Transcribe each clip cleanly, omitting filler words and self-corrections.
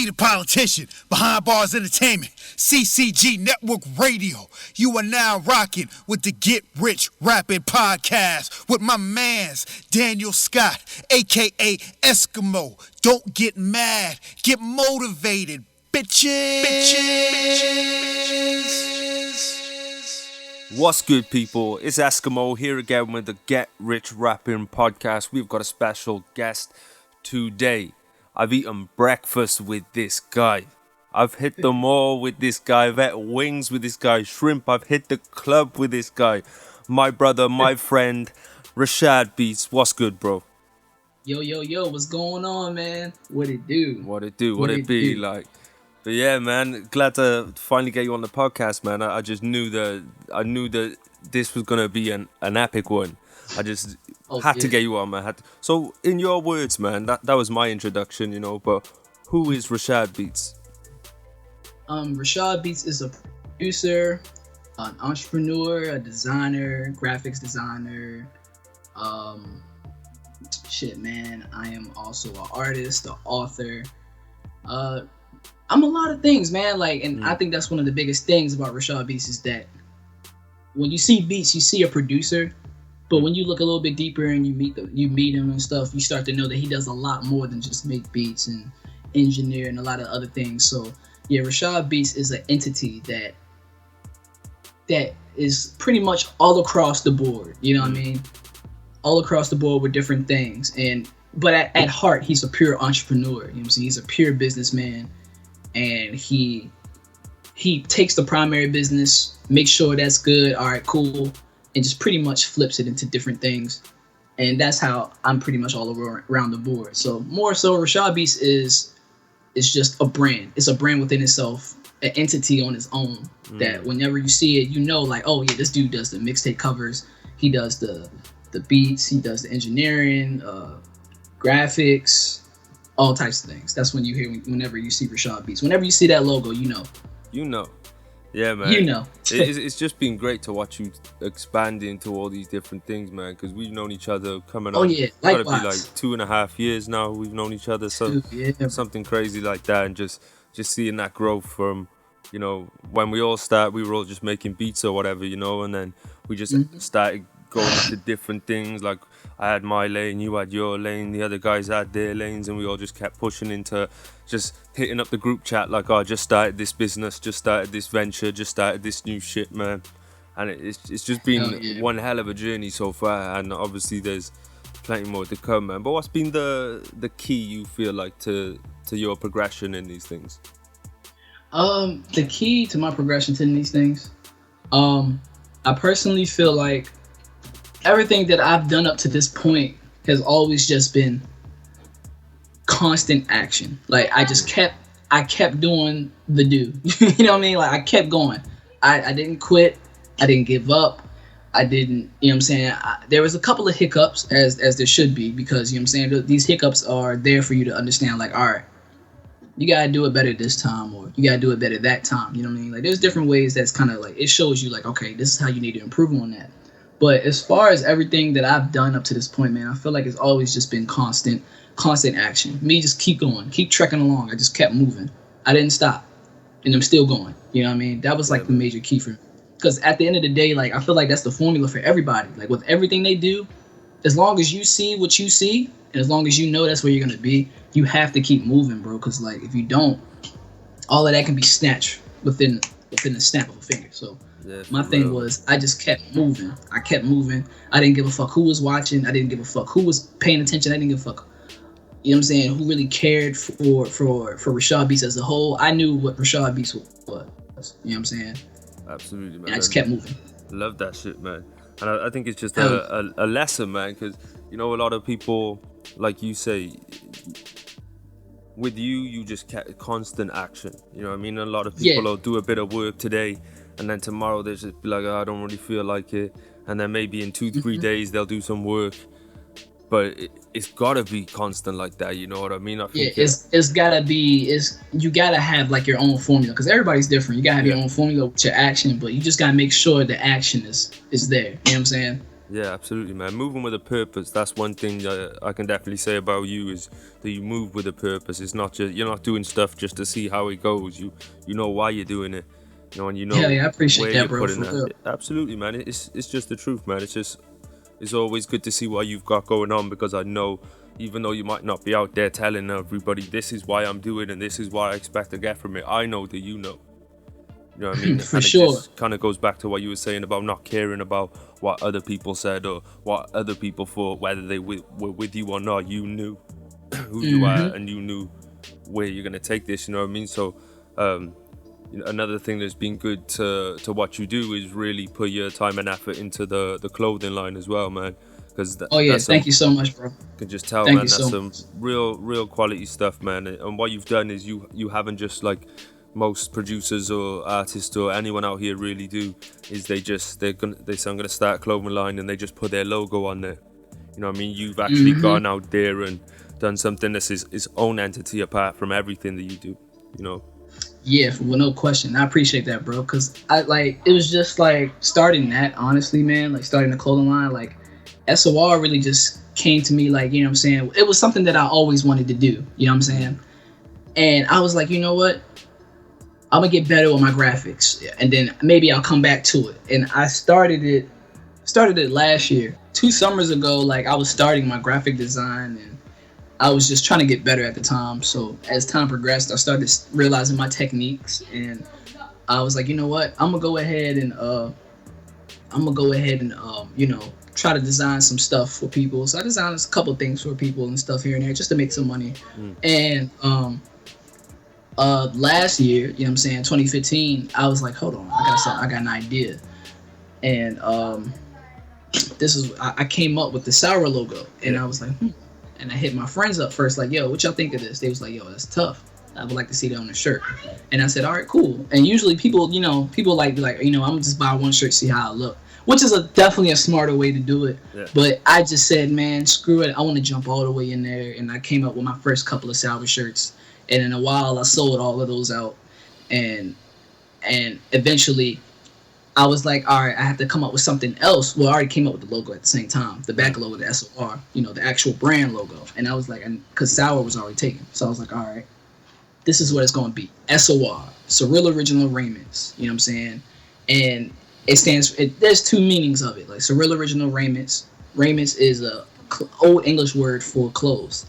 He the politician, behind bars entertainment, CCG Network Radio. You are now rocking with the Get Rich Rapping podcast with my mans, Daniel Scott, aka Esskimo. Don't get mad, get motivated, bitches. What's good, people? It's Esskimo here again with the Get Rich Rapping podcast. We've got a special guest today. I've eaten breakfast with this guy. I've hit the mall with this guy. I've had wings with this guy. Shrimp. I've hit the club with this guy. My brother, my friend, Raeshad Beats. What's good, bro? Yo, what's going on, man? What it do? What it be like? But yeah, man, glad to finally get you on the podcast, man. I just knew that this was gonna be an epic one. I just had to get you on, man. So, in your words, man, that was my introduction, you know. But who is Raeshad Beats? Raeshad Beats is a producer, an entrepreneur, a designer, graphics designer. Man, I am also an artist, an author. I'm a lot of things, man. I think that's one of the biggest things about Raeshad Beats is that when you see Beats, you see a producer, but when you look a little bit deeper and you meet him and stuff, you start to know that he does a lot more than just make beats and engineer and a lot of other things. So yeah, Raeshad Beats is an entity that is pretty much all across the board. You know what I mean? All across the board with different things. But at heart, he's a pure entrepreneur. You know what I'm saying? He's a pure businessman. And he takes the primary business, makes sure that's good, all right, cool, and just pretty much flips it into different things. And that's how I'm pretty much all around the board. So more so, Raeshad Beats is just a brand. It's a brand within itself, an entity on its own that whenever you see it, you know, like, oh yeah, this dude does the mixtape covers, he does the beats, he does the engineering, graphics, all types of things. That's when you hear whenever you see Raeshad Beats. Whenever you see that logo, you know. Yeah, man. You know. it's just been great to watch you expand into all these different things, man, because we've known each other coming up. Oh, yeah. Gotta be like 2.5 years now we've known each other. So something crazy like that, and just seeing that growth from, you know, when we all start, we were all just making beats or whatever, you know, and then we just started going into different things. Like I had my lane, you had your lane, the other guys had their lanes, and we all just kept pushing into just hitting up the group chat like, oh, I just started this business, just started this venture, just started this new shit, man. And it's just been one hell of a journey so far, and obviously there's plenty more to come, man. But what's been the key, you feel like, to your progression in these things? The key to my progression in these things, I personally feel like everything that I've done up to this point has always just been constant action. Like I kept doing the do. You know what I mean? Like I kept going. I didn't quit. I didn't give up. I didn't, you know what I'm saying? There was a couple of hiccups as there should be, because, you know what I'm saying, these hiccups are there for you to understand, like, all right, you got to do it better this time, or you got to do it better that time. You know what I mean? Like there's different ways that's kind of like, it shows you like, okay, this is how you need to improve on that. But as far as everything that I've done up to this point, man, I feel like it's always just been constant action. Me just keep going, keep trekking along. I just kept moving. I didn't stop, and I'm still going. You know what I mean? That was like the major key for me. Because at the end of the day, like I feel like that's the formula for everybody. Like with everything they do, as long as you see what you see, and as long as you know that's where you're gonna be, you have to keep moving, bro. Because like if you don't, all of that can be snatched within the snap of a finger. So. Yeah, my thing was I just kept moving. I didn't give a fuck who was watching. I didn't give a fuck who was paying attention. I didn't give a fuck, you know what I'm saying, who really cared for Raeshad Beats as a whole. I knew what Raeshad Beats was. You know what I'm saying? Absolutely, man. And I just kept moving. Love that shit, man. And I think it's just a lesson, man, because, you know, a lot of people, like you say, with you just kept constant action. You know what I mean? A lot of people will do a bit of work today, and then tomorrow they just be like, oh, I don't really feel like it. And then maybe in 2-3 days they'll do some work. But it's gotta be constant like that, you know what I mean? It's gotta be, you gotta have like your own formula, because everybody's different. You gotta have your own formula with your action, but you just gotta make sure the action is there. You know what I'm saying? Yeah, absolutely, man. Moving with a purpose. That's one thing that I can definitely say about you is that you move with a purpose. It's not just you're not doing stuff just to see how it goes. You know why you're doing it. And you Hell know yeah, I where appreciate that, you're bro, putting for that. real. Absolutely, man. It's just the truth, man. It's always good to see what you've got going on because I know even though you might not be out there telling everybody this is why I'm doing and this is what I expect to get from it, I know that you know. You know what I mean? For And it sure. just kind of goes back to what you were saying about not caring about what other people said or what other people thought, whether they were with you or not. You knew who you are and you knew where you're going to take this, you know what I mean? So, another thing that's been good to what you do is really put your time and effort into the clothing line as well, man. Because Oh yeah, that's some, thank you so much, bro. can just tell, Thank you man, that's so some much. real quality stuff, man. And what you've done is you haven't just like most producers or artists or anyone out here really do is they say I'm gonna start a clothing line and they just put their logo on there. You know what I mean? You've actually gone out there and done something that's its own entity apart from everything that you do. You know? Yeah, well, no question. I appreciate that, bro. Cause I like it was just like starting that, honestly, man. Like starting the clothing line, like SOR really just came to me, like, you know what I'm saying. It was something that I always wanted to do. You know what I'm saying. And I was like, you know what? I'm gonna get better with my graphics, and then maybe I'll come back to it. And I started it last year, 2 summers ago. Like I was starting my graphic design, and I was just trying to get better at the time. So as time progressed, I started realizing my techniques, and I was like, you know what? You know, try to design some stuff for people. So I designed a couple things for people and stuff here and there just to make some money. And last year, you know what I'm saying, 2015, I was like, hold on, I got an idea. And I came up with the Sour logo, and I was like, and I hit my friends up first, like, yo, what y'all think of this? They was like, yo, that's tough. I would like to see that on the shirt. And I said, all right, cool. And usually people like, you know, I'm just buy one shirt, see how it look, which is definitely a smarter way to do it. Yeah. But I just said, man, screw it. I want to jump all the way in there. And I came up with my first couple of Sour shirts. And in a while, I sold all of those out. And eventually, I was like, all right, I have to come up with something else. Well, I already came up with the logo at the same time, the back logo, the SOR, you know, the actual brand logo. And I was like, because Sour was already taken. So I was like, all right, this is what it's going to be. SOR, Surreal Original Raiments, you know what I'm saying? And there's two meanings of it. Like Surreal Original Raiments. Raiments is a old English word for clothes.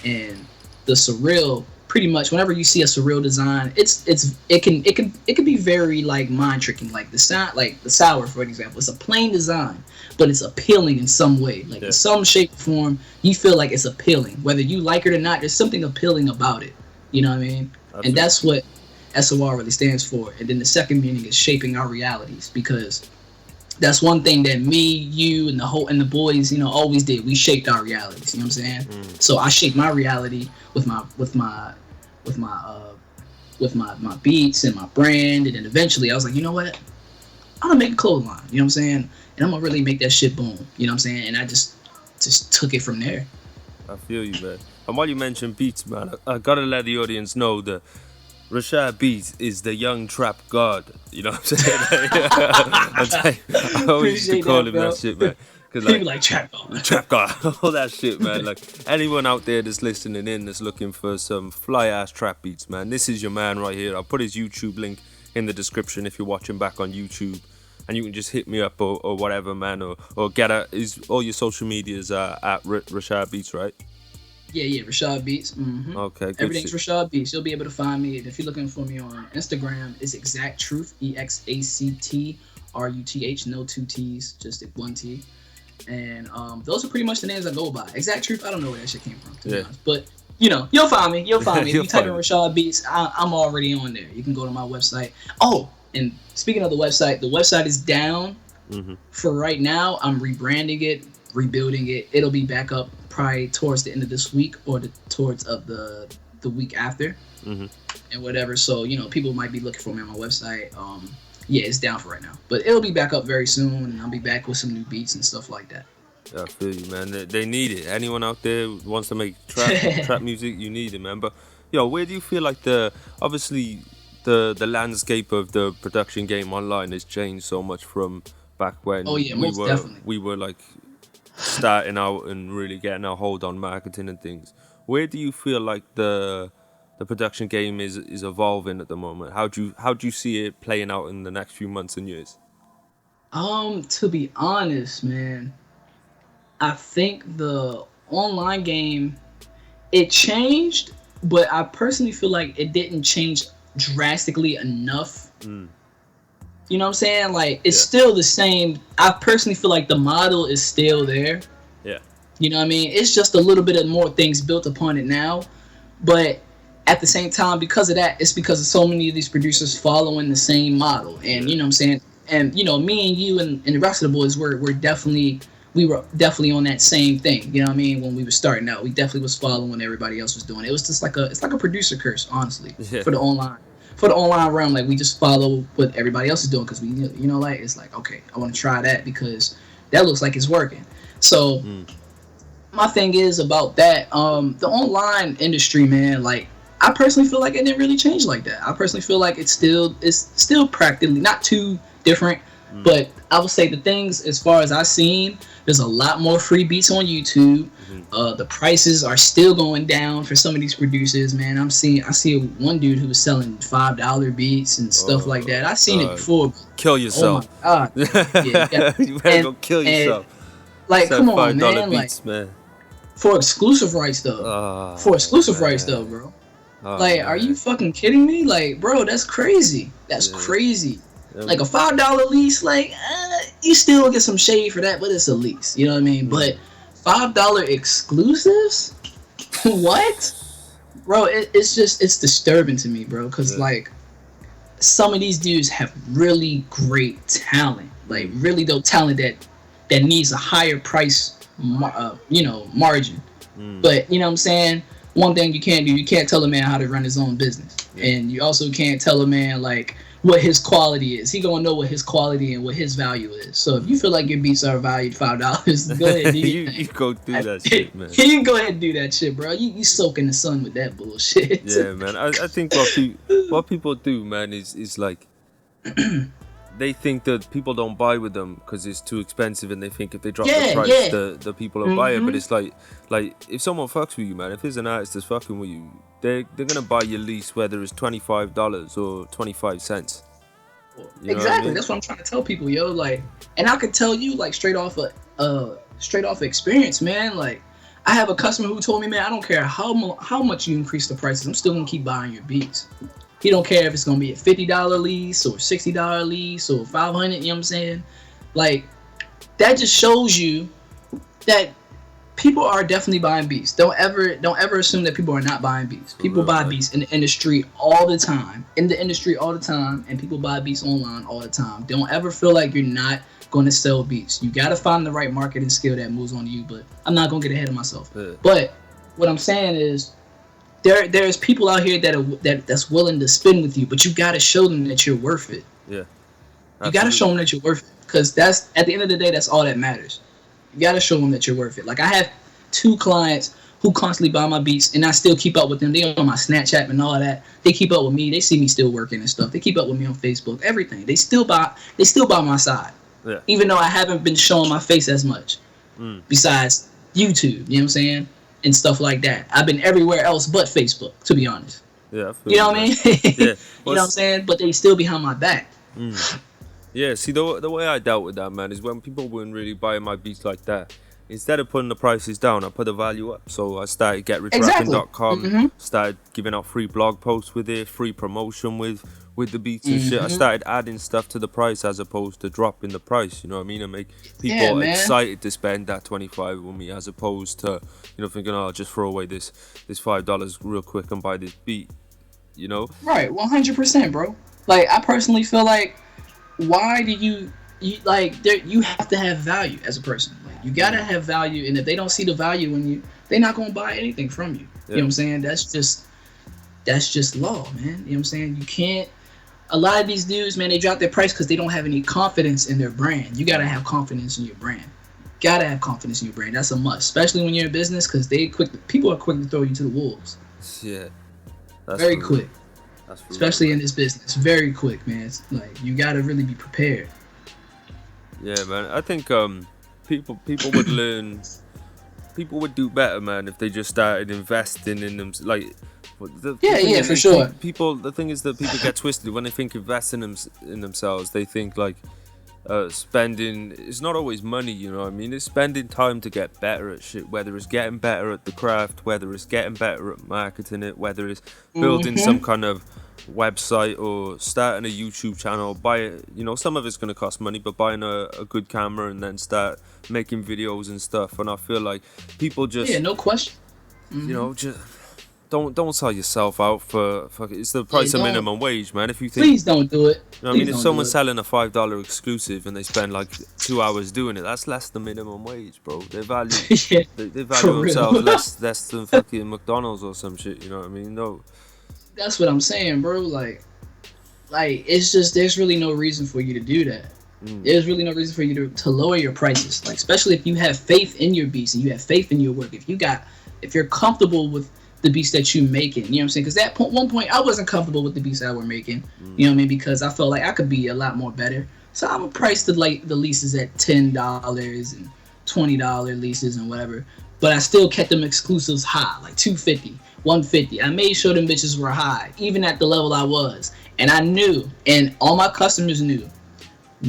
And the surreal, pretty much whenever you see a surreal design, it can be very like mind tricking. Like the Sour, for example, it's a plain design, but it's appealing in some way. Like in some shape or form, you feel like it's appealing, whether you like it or not. There's something appealing about it. You know what I mean? Absolutely. And that's what SOR really stands for. And then the second meaning is shaping our realities, because that's one thing that me, you, and the boys, you know, always did. We shaped our realities. You know what I'm saying? So I shaped my reality with my beats and my brand, and then eventually I was like, you know what? I'm gonna make a clothing line. You know what I'm saying? And I'm gonna really make that shit boom. You know what I'm saying? And I just took it from there. I feel you, man. And while you mention beats, man, I gotta let the audience know that Raeshad Beats is the young trap god. You know what I'm saying? I always used to call him that shit, man. Cause like trap god, all that shit, man. Like anyone out there that's listening in that's looking for some fly ass trap beats, man, this is your man right here. I'll put his YouTube link in the description if you're watching back on YouTube, and you can just hit me up or whatever, man, or get all your social medias are at Raeshad Beats, right? Yeah, Raeshad Beats. Mm-hmm. Okay, good. Everything's Raeshad Beats. You'll be able to find me. And if you're looking for me on Instagram, it's Exact Truth, EXACTRUTH, no two T's, just one T. And those are pretty much the names I go by. Exact Truth, I don't know where that shit came from, to be honest. But, you know, you'll find me. If you type in Raeshad Beats, I'm already on there. You can go to my website. Oh, and speaking of the website is down for right now. I'm rebranding it, rebuilding it. It'll be back up probably towards the end of this week or towards the week after, and whatever. So, you know, people might be looking for me on my website. Yeah, it's down for right now, but it'll be back up very soon, and I'll be back with some new beats and stuff like that. Yeah, I feel you, man. They need it. Anyone out there who wants to make trap music, you need it, man. But yo, where do you feel like obviously the landscape of the production game online has changed so much from back when Oh yeah, most definitely. we were like starting out and really getting a hold on marketing and things. Where do you feel like the production game is evolving at the moment? How do you see it playing out in the next few months and years? To be honest, man, I think the online game, it changed, but I personally feel like it didn't change drastically enough. You know what I'm saying? Like, it's still the same. I personally feel like the model is still there. Yeah. You know what I mean? It's just a little bit of more things built upon it now. But at the same time, because of that, it's because of so many of these producers following the same model. And, you know what I'm saying? And, you know, me and you and the rest of the boys were definitely on that same thing. You know what I mean? When we were starting out, we definitely was following what everybody else was doing. It was just like it's like a producer curse, honestly, for the online realm. Like, we just follow what everybody else is doing because we, you know, like, it's like, okay, I want to try that because that looks like it's working. So my thing is about that, the online industry, man, like, I personally feel like it didn't really change like that. I personally feel like it's still practically not too different, but I would say the things, as far as I've seen, there's a lot more free beats on YouTube. The prices are still going down for some of these producers, man. I see one dude who was selling $5 beats and stuff like that. I've seen it before. Kill yourself. Oh my God. Yeah. You better go kill yourself. Like, come on, man. Beats, like, man. For exclusive rights, though. Rights, though, bro. Like, Man. Are you fucking kidding me? Like, bro, that's crazy. That's crazy. Like, a $5 lease, like, you still get some shade for that, but it's a lease. You know what I mean? But $5 exclusives? What? Bro, it's disturbing to me, bro. Because, like, some of these dudes have really great talent. Like, really dope talent that needs a higher price, margin. But, you know what I'm saying? One thing you can't do, you can't tell a man how to run his own business. And you also can't tell a man, like, what his quality is. He gonna know what his quality and what his value is. So if you feel like your beats are valued $5, go ahead and do you go do that shit, man. You can go ahead and do that shit, bro. You soak in the sun with that bullshit. Yeah, man. I think what people do, man, is like they think that people don't buy with them because it's too expensive, and they think if they drop the price, the people will buy it. But it's like if someone fucks with you, man, if there's an artist that's fucking with you, they're gonna buy your lease whether it's $25 or 25 cents. You know exactly. what I mean? That's what I'm trying to tell people, yo. Like, and I could tell you, like, straight off experience, man. Like, I have a customer who told me, man, I don't care how much you increase the prices, I'm still gonna keep buying your beats. He don't care if it's gonna be a $50 lease or $60 lease or $500. You know what I'm saying? Like, that just shows you that people are definitely buying beats. Don't ever assume that people are not buying beats. People buy beats in the industry all the time. And people buy beats online all the time. Don't ever feel like you're not going to sell beats. You got to find the right marketing skill that moves on you. But I'm not going to get ahead of myself. Yeah. But what I'm saying is, there's people out here that's willing to spend with you, but you got to show them that you're worth it. Yeah. Absolutely. You got to show them that you're worth it, because that's, at the end of the day, that's all that matters. You got to show them that you're worth it. Like, I have 2 clients who constantly buy my beats, and I still keep up with them. They on my Snapchat and all that. They keep up with me. They see me still working and stuff. They keep up with me on Facebook, everything. They still buy my side. Yeah. Even though I haven't been showing my face as much. Besides YouTube, you know what I'm saying? And stuff like that. I've been everywhere else but Facebook, to be honest. Yeah, you know what I mean? Yeah. You know what I'm saying? But they still behind my back. Yeah, see, the way I dealt with that, man, is when people weren't really buying my beats like that, instead of putting the prices down, I put the value up. So I started GetRichRapping.com, started giving out free blog posts with it, free promotion with the beats and shit. I started adding stuff to the price as opposed to dropping the price, you know what I mean? And make people excited to spend that $25 with me, as opposed to, thinking, oh, I'll just throw away this $5 real quick and buy this beat, you know? Right, 100%, bro. Like, I personally feel like, why do you have to have value as a person. Like, you gotta have value, and if they don't see the value in you, they're not gonna buy anything from you. You know what I'm saying? That's just law, man. You know what I'm saying? You can't. A lot of these dudes, man, they drop their price because they don't have any confidence in their brand. You gotta have confidence in your brand. Gotta have confidence in your brand. That's a must, especially when you're in business, because people are quick to throw you to the wolves. Yeah, very quick. Especially in this business, very quick, man. It's like, you gotta really be prepared. Yeah, man. I think people would learn. People would do better, man, if they just started investing in them. Like, Yeah, thing yeah, is, for sure. people. The thing is that people get twisted when they think investing in themselves. They think like spending. It's not always money, you know what I mean? It's spending time to get better at shit. Whether it's getting better at the craft, whether it's getting better at marketing it, whether it's building some kind of website or starting a YouTube channel. Some of it's going to cost money, but buying a good camera and then start making videos and stuff. And I feel like people just, Yeah, no question. just don't sell yourself out for it's the price of minimum wage, man. If you think, please don't do it. I mean, if someone's selling a $5 exclusive and they spend like 2 hours doing it, that's less than minimum wage, bro. They value Yeah, they value themselves less than fucking McDonald's or some shit. You know what I mean? No. that's what I'm saying, bro. Like it's just there's really no reason for you to do that. There's really no reason for you to lower your prices. Like, especially if you have faith in your beats and you have faith in your work. If you're comfortable with the beats that you're making, you know what I'm saying? Because one point I wasn't comfortable with the beats I were making, you know what I mean? Because I felt like I could be a lot more better. So I'm gonna price the leases at $10 and $20 leases and whatever. But I still kept them exclusives high, like $250, $150. I made sure them bitches were high, even at the level I was. And I knew, and all my customers knew,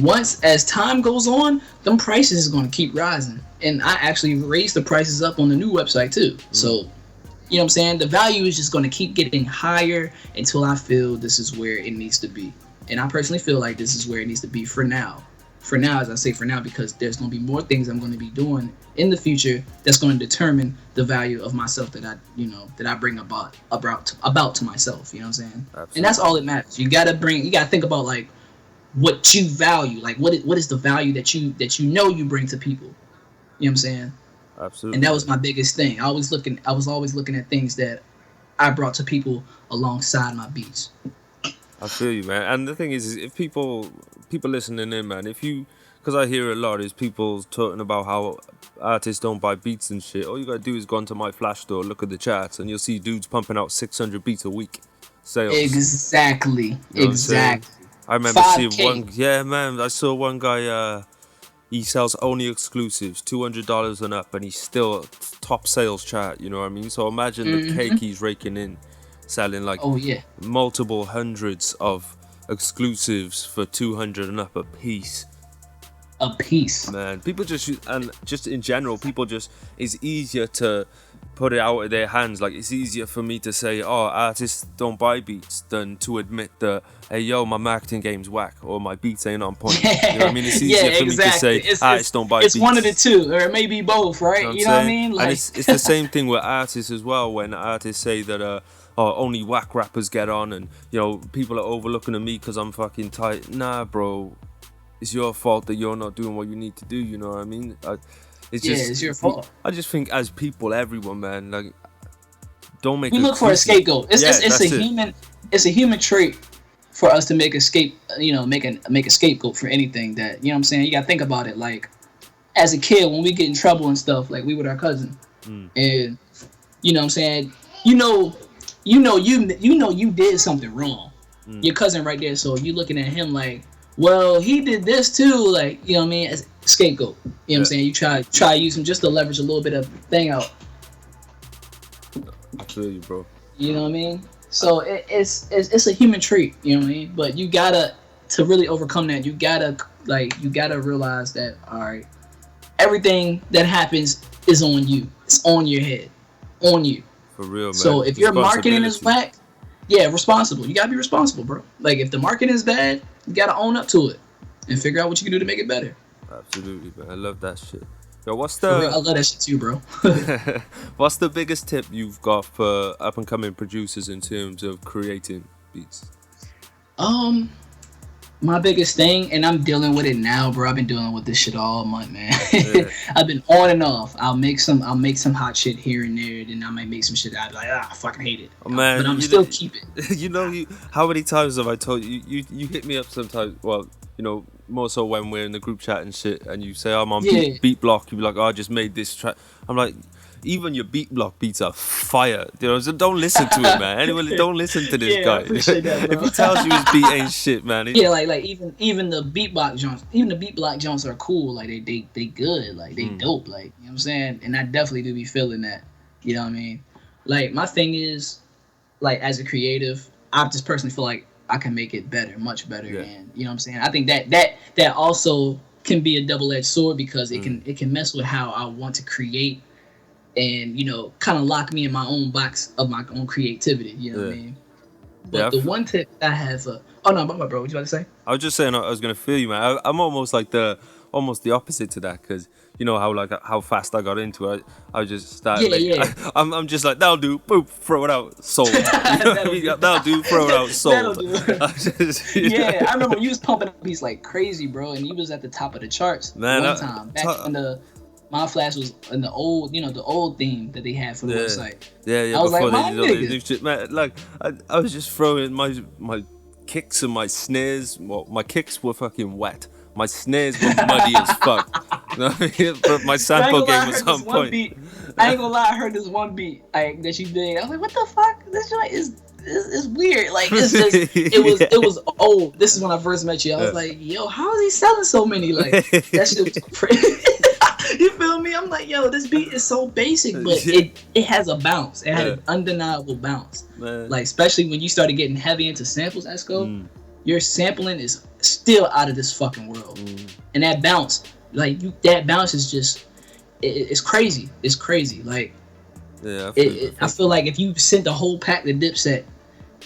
once as time goes on, them prices is gonna keep rising. And I actually raised the prices up on the new website too. So, you know what I'm saying? The value is just gonna keep getting higher until I feel this is where it needs to be. And I personally feel like this is where it needs to be for now. For now, as I say for now, because there's going to be more things I'm going to be doing in the future that's going to determine the value of myself that I bring about to myself. You know what I'm saying? Absolutely. And that's all that matters. You gotta think about like what you value, like what is the value that you bring to people. You know what I'm saying? Absolutely. And that was my biggest thing. I was always looking at things that I brought to people alongside my beats. I feel you, man. And the thing is if people listening in, man, because I hear a lot is people talking about how artists don't buy beats and shit. All you gotta do is go onto my Flash store, look at the charts, and you'll see dudes pumping out 600 beats a week. Sales. Exactly. You know Exactly. I remember 5K. seeing one. Yeah, man. I saw one guy. He sells only exclusives, $200 and up, and he's still top sales chart. You know what I mean? So imagine the cake he's raking in, selling like multiple hundreds of exclusives for $200 and up a piece. Man, people just in general, it's easier to put it out of their hands. Like, it's easier for me to say, oh, artists don't buy beats, than to admit that, hey, yo, my marketing game's whack, or my beats ain't on point. You know what I mean? It's easier for me to say, artists don't buy beats. It's one of the two, or maybe both, right? You know what I mean? Like... And it's the same thing with artists as well. When artists say that, only whack rappers get on, and, people are overlooking at me because I'm fucking tight. Nah, bro. It's your fault that you're not doing what you need to do, you know what I mean? It's your fault. I just think as people, everyone, man, like, don't make. We look for a scapegoat. It's a human trait for us to make a scapegoat for anything that, you know what I'm saying? You gotta think about it. Like, as a kid, when we get in trouble and stuff, like we with our cousin, and you know what I'm saying, you did something wrong. Your cousin right there, so you looking at him like, well, he did this too, like, you know what I mean, as scapegoat. You know what I'm saying? You try to use him just to leverage a little bit of thing out. I feel you, bro. You know what I mean? So it's a human trait, you know what I mean? But you gotta, to really overcome that, you gotta realize that, all right, everything that happens is on you. It's on your head. On you. For real, man. So if your marketing is whack, responsible. You gotta be responsible, bro. Like, if the marketing is bad, you gotta own up to it and figure out what you can do to make it better. Absolutely, man. I love that shit. Yo, I love that shit too, bro. What's the biggest tip you've got for up and coming producers in terms of creating beats? My biggest thing, and I'm dealing with it now, bro. I've been dealing with this shit all month, man. Yeah. I've been on and off. I'll make some hot shit here and there, then I might make some shit I'll be like, I fucking hate it. Oh, man, but I'm still keep You it. how many times have I told you? You hit me up sometimes. Well, more so when we're in the group chat and shit, and you say I'm on beat block. You be like, oh, I just made this track. I'm like, even your beat block beats are fire. You know, so don't listen to it, man. Anyone, don't listen to this guy. I appreciate that, bro. If he tells you his beat ain't shit, man. Yeah, like even the beat block joints are cool. Like they good. Like they dope. Like, you know what I'm saying? And I definitely do be feeling that. You know what I mean? Like, my thing is, like, as a creative, I just personally feel like I can make it better, much better. Yeah. And you know what I'm saying? I think that also can be a double-edged sword, because it can mess with how I want to create, and, you know, kind of lock me in my own box of my own creativity. You know what I mean? But the one tip I have, oh no, bro, what you about to say? I was just saying I was gonna feel you, man. I'm almost like the opposite to that, because you know how fast I got into it. I just started. I'm just like, that'll do. Boop, throw it out, sold. You know what I mean? That'll do. Throw it out, sold. Yeah, I remember when you was pumping up beats like crazy, bro, and you was at the top of the charts one time back when My Flash was in the old, you know, the old theme that they had for the website. Yeah. I was before like, they did new shit, man. Like I was just throwing my kicks and my snares. Well, my kicks were fucking wet. My snares were muddy as fuck. But my sample game was on point. I ain't gonna lie, I heard this one beat that you did. I was like, what the fuck? This joint is weird. Like, it's just it was old. This is when I first met you. I was like, yo, how is he selling so many? Like, that shit was crazy. You feel me? I'm like, yo, this beat is so basic, but it has a bounce. It had an undeniable bounce. Man. Like, especially when you started getting heavy into samples, Esco, your sampling is still out of this fucking world. And that bounce, that bounce is just, it's crazy. It's crazy. Like, I feel like if you sent the whole pack to Dipset,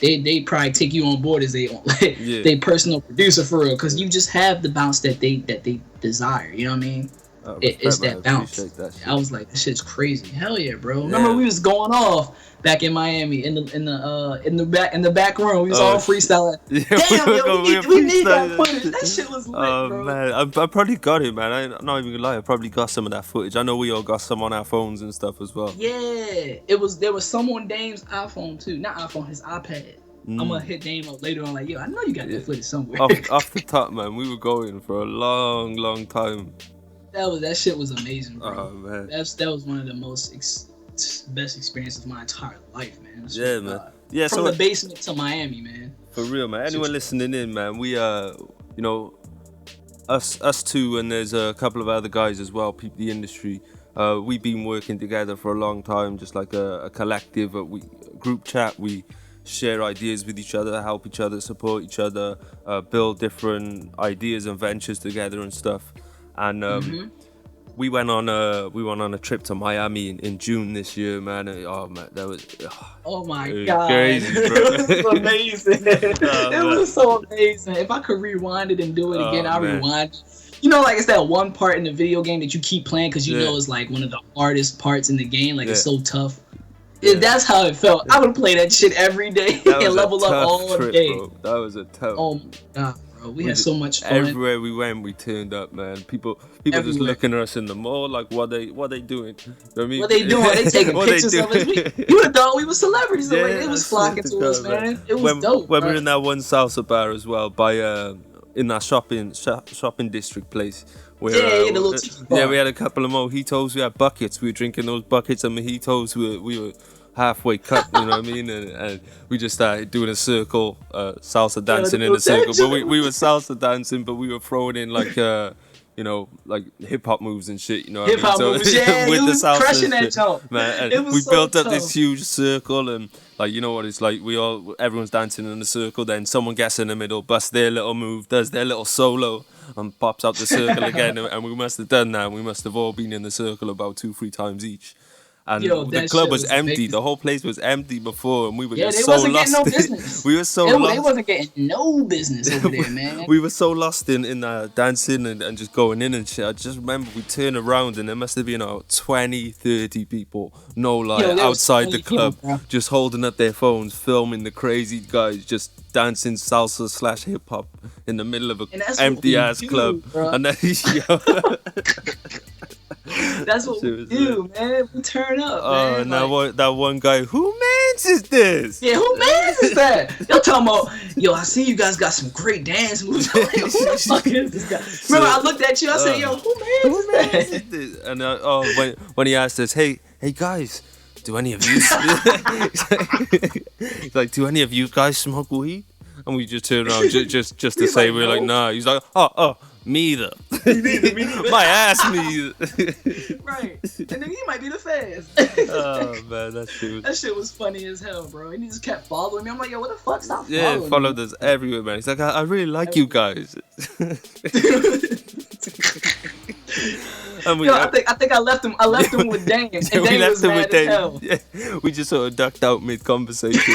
they probably take you on board as they personal producer for real, because you just have the bounce that they desire. You know what I mean? It's that bounce. I was like, this shit's crazy. Hell yeah, bro. Remember we was going off back in Miami in the back room. We was all freestyling. Damn, we need that footage. That shit was lit, bro. Man, I probably got it, man. I'm not even gonna lie. I probably got some of that footage. I know we all got some on our phones and stuff as well. Yeah, there was some on Dame's iPhone too. Not iPhone, his iPad. I'm gonna hit Dame up later on, like, yo, I know you got that footage somewhere. Off the top, man, we were going for a long time. That shit was amazing, bro. Oh man, that was one of the most best experiences of my entire life, man. Yeah, man. Yeah, from the basement to Miami, man. For real, man. Anyone listening in, man, we you know, us two, and there's a couple of other guys as well, people in the industry. We've been working together for a long time, just like a collective, a group chat. We share ideas with each other, help each other, support each other, build different ideas and ventures together and stuff. And we went on a trip to Miami in June this year, man. Oh man, that was oh my god, crazy, bro. It was amazing. It was so amazing. If I could rewind it and do it again, I'd rewind. You know, like, it's that one part in the video game that you keep playing because you know it's like one of the hardest parts in the game. Like, it's so tough. That's how it felt. I would play that shit every day and level up all day. Bro. That was a tough. Oh my god. We had so much fun. Everywhere we went, we turned up, man. People just looking at us in the mall, like, what they doing? You know what I mean? What they doing? They taking pictures of us. You would have thought we were celebrities. Like, they was flocking to us, man. It was dope. When we were in that one salsa bar as well, by in that shopping district place. Where, the little tiki bar. Yeah, we had a couple of mojitos. We had buckets. We were drinking those buckets of mojitos. We were halfway cut, you know what I mean? And we just started doing a circle, salsa dancing in a circle. But we were salsa dancing, but we were throwing in like you know, like hip hop moves and shit, you know what I mean? Hip hop moves, yeah, with the salsa crushing that jump. Man, and we built up this huge circle, and like, you know what it's like, everyone's dancing in a circle, then someone gets in the middle, busts their little move, does their little solo, and pops out the circle again, and we must have done that. We must have all been in the circle about 2-3 times each. And the club was empty. Amazing. The whole place was empty before, and we were just so lost. No business. We were so lost. They wasn't getting no business over there, man. We were so lost in dancing and just going in and shit. I just remember we turned around and there must have been 20, 30 people, no lie, outside the club, just holding up their phones, filming the crazy guys just dancing salsa / hip hop in the middle of an empty ass club. Bro. And then That's what we do, man. We turn up, man. Oh, now that one guy, who mans is this? Yeah, who mans is that? Y'all talking about, yo, I see you guys got some great dance moves. Who the fuck is this guy? Remember, I looked at you, I said, yo, who mans is that? And when he asked us, hey guys, do any of you he's like, do any of you guys smoke weed? And we just turned around just to say we're like, nah. He's like, oh, me either. My ass me either. Right. And then he might be the fans. Oh man, that shit was funny as hell, bro. And he just kept following me. I'm like, yo, what the fuck? Stop following me. Yeah, followed us everywhere, man. He's like, I really like you guys. I think I left him with Dane. And Dane was mad as hell. Yeah, we just sort of ducked out mid-conversation.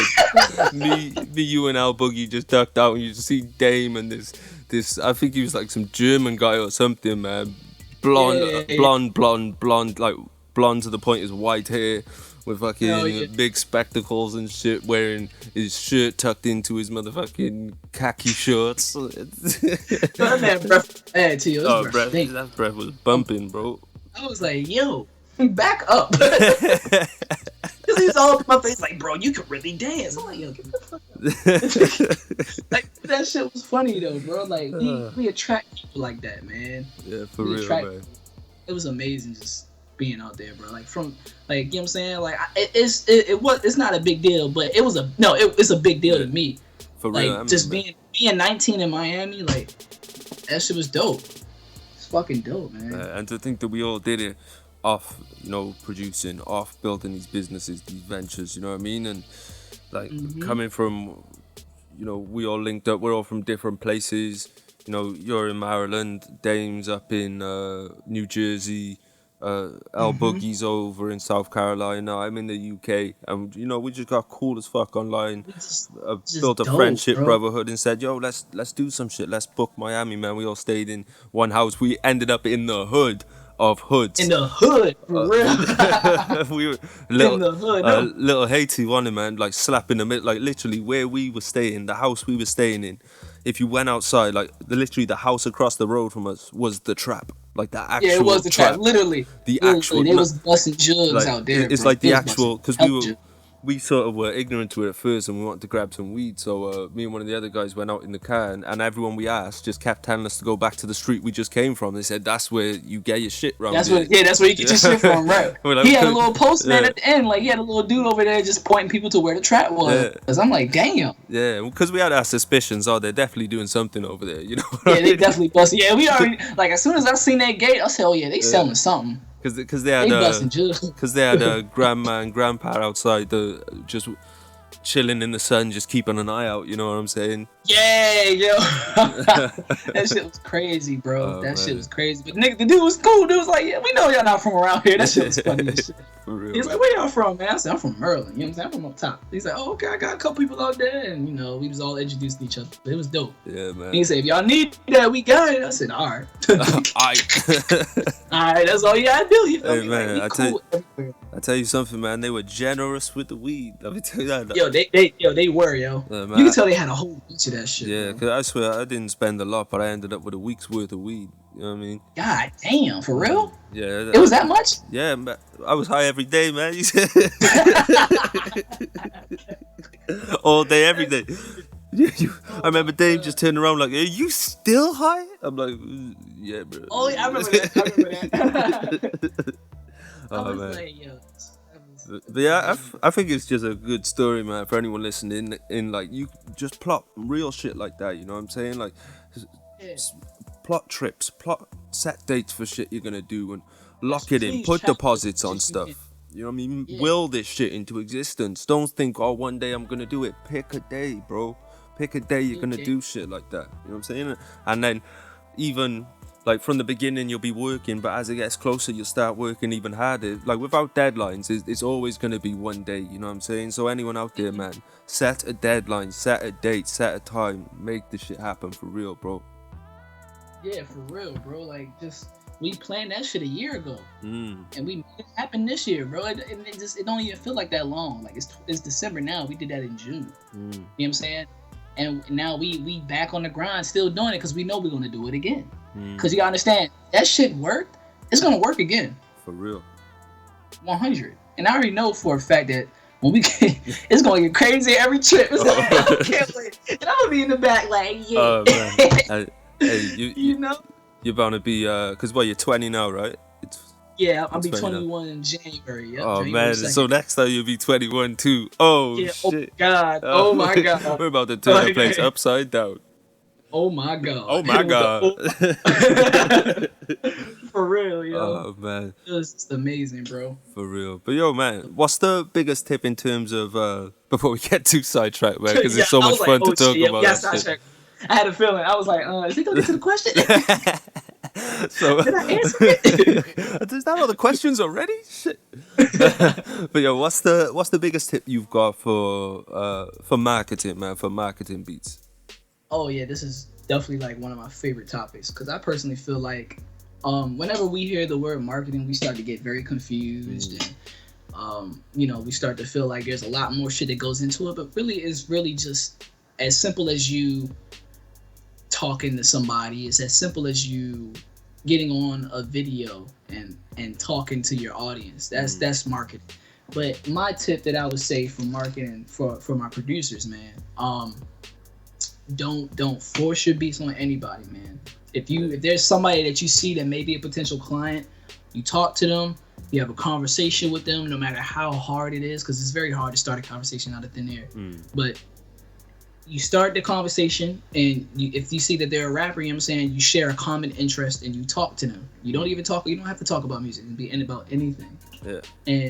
me, you and Al Boogie just ducked out, and you just see Dame and this. I think he was like some German guy or something, man. Blonde, like blonde to the point of his white hair, with fucking big spectacles and shit, wearing his shirt tucked into his motherfucking khaki shorts. That man breath add to you. That breath was bumping, bro. I was like, yo, back up. Because he's all up in my face like, bro, you can really dance. I'm like, yo, get the fuck up. Like, that shit was funny though, bro. Like, we attract people like that, man. Yeah, for real, man. It was amazing just being out there, bro. Like, from, like, you know what I'm saying? Like, it's not a big deal, but it's a big deal to me. For like, real. Just being 19 in Miami, like, that shit was dope. It's fucking dope, man. And to think that we all did it off, producing, off building these businesses, these ventures, you know what I mean? And like coming from, we all linked up, we're all from different places. You're in Maryland, Dame's up in New Jersey, Al Boogie's over in South Carolina, I'm in the UK, and we just got cool as fuck online. Built a friendship, brotherhood, and said, yo, let's do some shit, let's book Miami, man. We all stayed in one house. We ended up in the hood of hoods. In the hood, for real. We were in the hood. Little Haiti one, man, like slap in the middle, like literally where we were staying, the house we were staying in. If you went outside, like literally the house across the road from us was the trap, like the actual. Yeah, it was the trap. Literally, actual. They was busting jugs like, out there. It's like the actual, because we sort of were ignorant to it at first, and we wanted to grab some weed. So me and one of the other guys went out in the car, and everyone we asked just kept telling us to go back to the street we just came from. They said that's where you get your shit from. That's where you get your shit from, right? Like, he had a little postman at the end, like he had a little dude over there just pointing people to where the trap was. Cause I'm like, damn. Yeah, because we had our suspicions. Oh, they're definitely doing something over there, Yeah, they definitely busted. Yeah, we already, like, as soon as I seen that gate, I said, oh yeah, they selling something. Because they had a grandma and grandpa outside, just chilling in the sun, just keeping an eye out. You know what I'm saying? Yeah, yo, that shit was crazy, bro. That shit was crazy. But nigga, the dude was cool. Dude was like, yeah, we know y'all not from around here. That shit was funny as shit. For real, He's like, where y'all from, man? I said, I'm from Maryland. You know what I'm saying? I'm from up top. He's like, oh, okay, I got a couple people out there, and we was all introduced to each other. But it was dope. Yeah, man. And he said, if y'all need that, we got it. I said, all right. All right, that's all you gotta do. You feel me? Man, like, I tell you something, man. They were generous with the weed. Let me tell you that. Yo, they were, yo. You can tell they had a whole bunch of that shit. Yeah, because I swear I didn't spend a lot, but I ended up with a week's worth of weed. You know what I mean? God damn, for real? Yeah. It was that much? Yeah, I was high every day, man. All day, every day. I remember Dave just turning around like, are you still high? I'm like, yeah, bro. Oh, yeah, I remember that. Man. But yeah, I think it's just a good story, man, for anyone listening. In like, you just plot real shit like that, you know what I'm saying? Like, plot trips, plot set dates for shit you're gonna do, and lock it in, put deposits on stuff. You know what I mean? Yeah. Will this shit into existence. Don't think, oh, one day I'm gonna do it. Pick a day, bro. Pick a day you're gonna do shit like that. You know what I'm saying? And then even like from the beginning you'll be working, but as it gets closer you'll start working even harder. Like without deadlines, it's always gonna be one day. You know what I'm saying? So anyone out there, man, set a deadline, set a date, set a time, make this shit happen for real, bro. Yeah, for real, bro. Like, just we planned that shit a year ago, and we made it happen this year, bro. It don't even feel like that long. Like it's December now. We did that in June. You know what I'm saying? And now we back on the grind, still doing it because we know we're gonna do it again. Because you gotta understand, that shit worked. It's gonna work again. For real. 100. And I already know for a fact that when we get, it's gonna get crazy every trip. It's like, I can't wait. And I'm gonna be in the back like, yeah. Oh man. Hey, you know? You're bound to be cause you're 20 now, right? Yeah, I'll be 21 in January. Yep, oh January man, 2nd. so next time you'll be 21 too. Oh yeah, shit. Oh my god. We're about to turn the place upside down. Oh my god. Oh my god. For real, yo. Oh man. It's just amazing, bro. For real. But yo man, what's the biggest tip in terms of before we get too sidetracked, man, because it's so much fun to talk about that shit. I had a feeling. I was like, is he gonna get to the question? So did I answer it? Is that all the questions already? Shit. But yo, what's the biggest tip you've got for marketing, man, for marketing beats? Oh yeah, this is definitely like one of my favorite topics because I personally feel like whenever we hear the word marketing, we start to get very confused and we start to feel like there's a lot more shit that goes into it, but really it's really just as simple as you talking to somebody. It's as simple as you getting on a video and talking to your audience. That's marketing. But my tip that I would say for marketing for my producers, man, don't force your beats on anybody, man. If there's somebody that you see that may be a potential client, you talk to them, you have a conversation with them, no matter how hard it is, because it's very hard to start a conversation out of thin air. But you start the conversation, and if you see that they're a rapper, you know what I'm saying, you share a common interest and you talk to them. You don't have to talk about music and be about anything. Yeah. And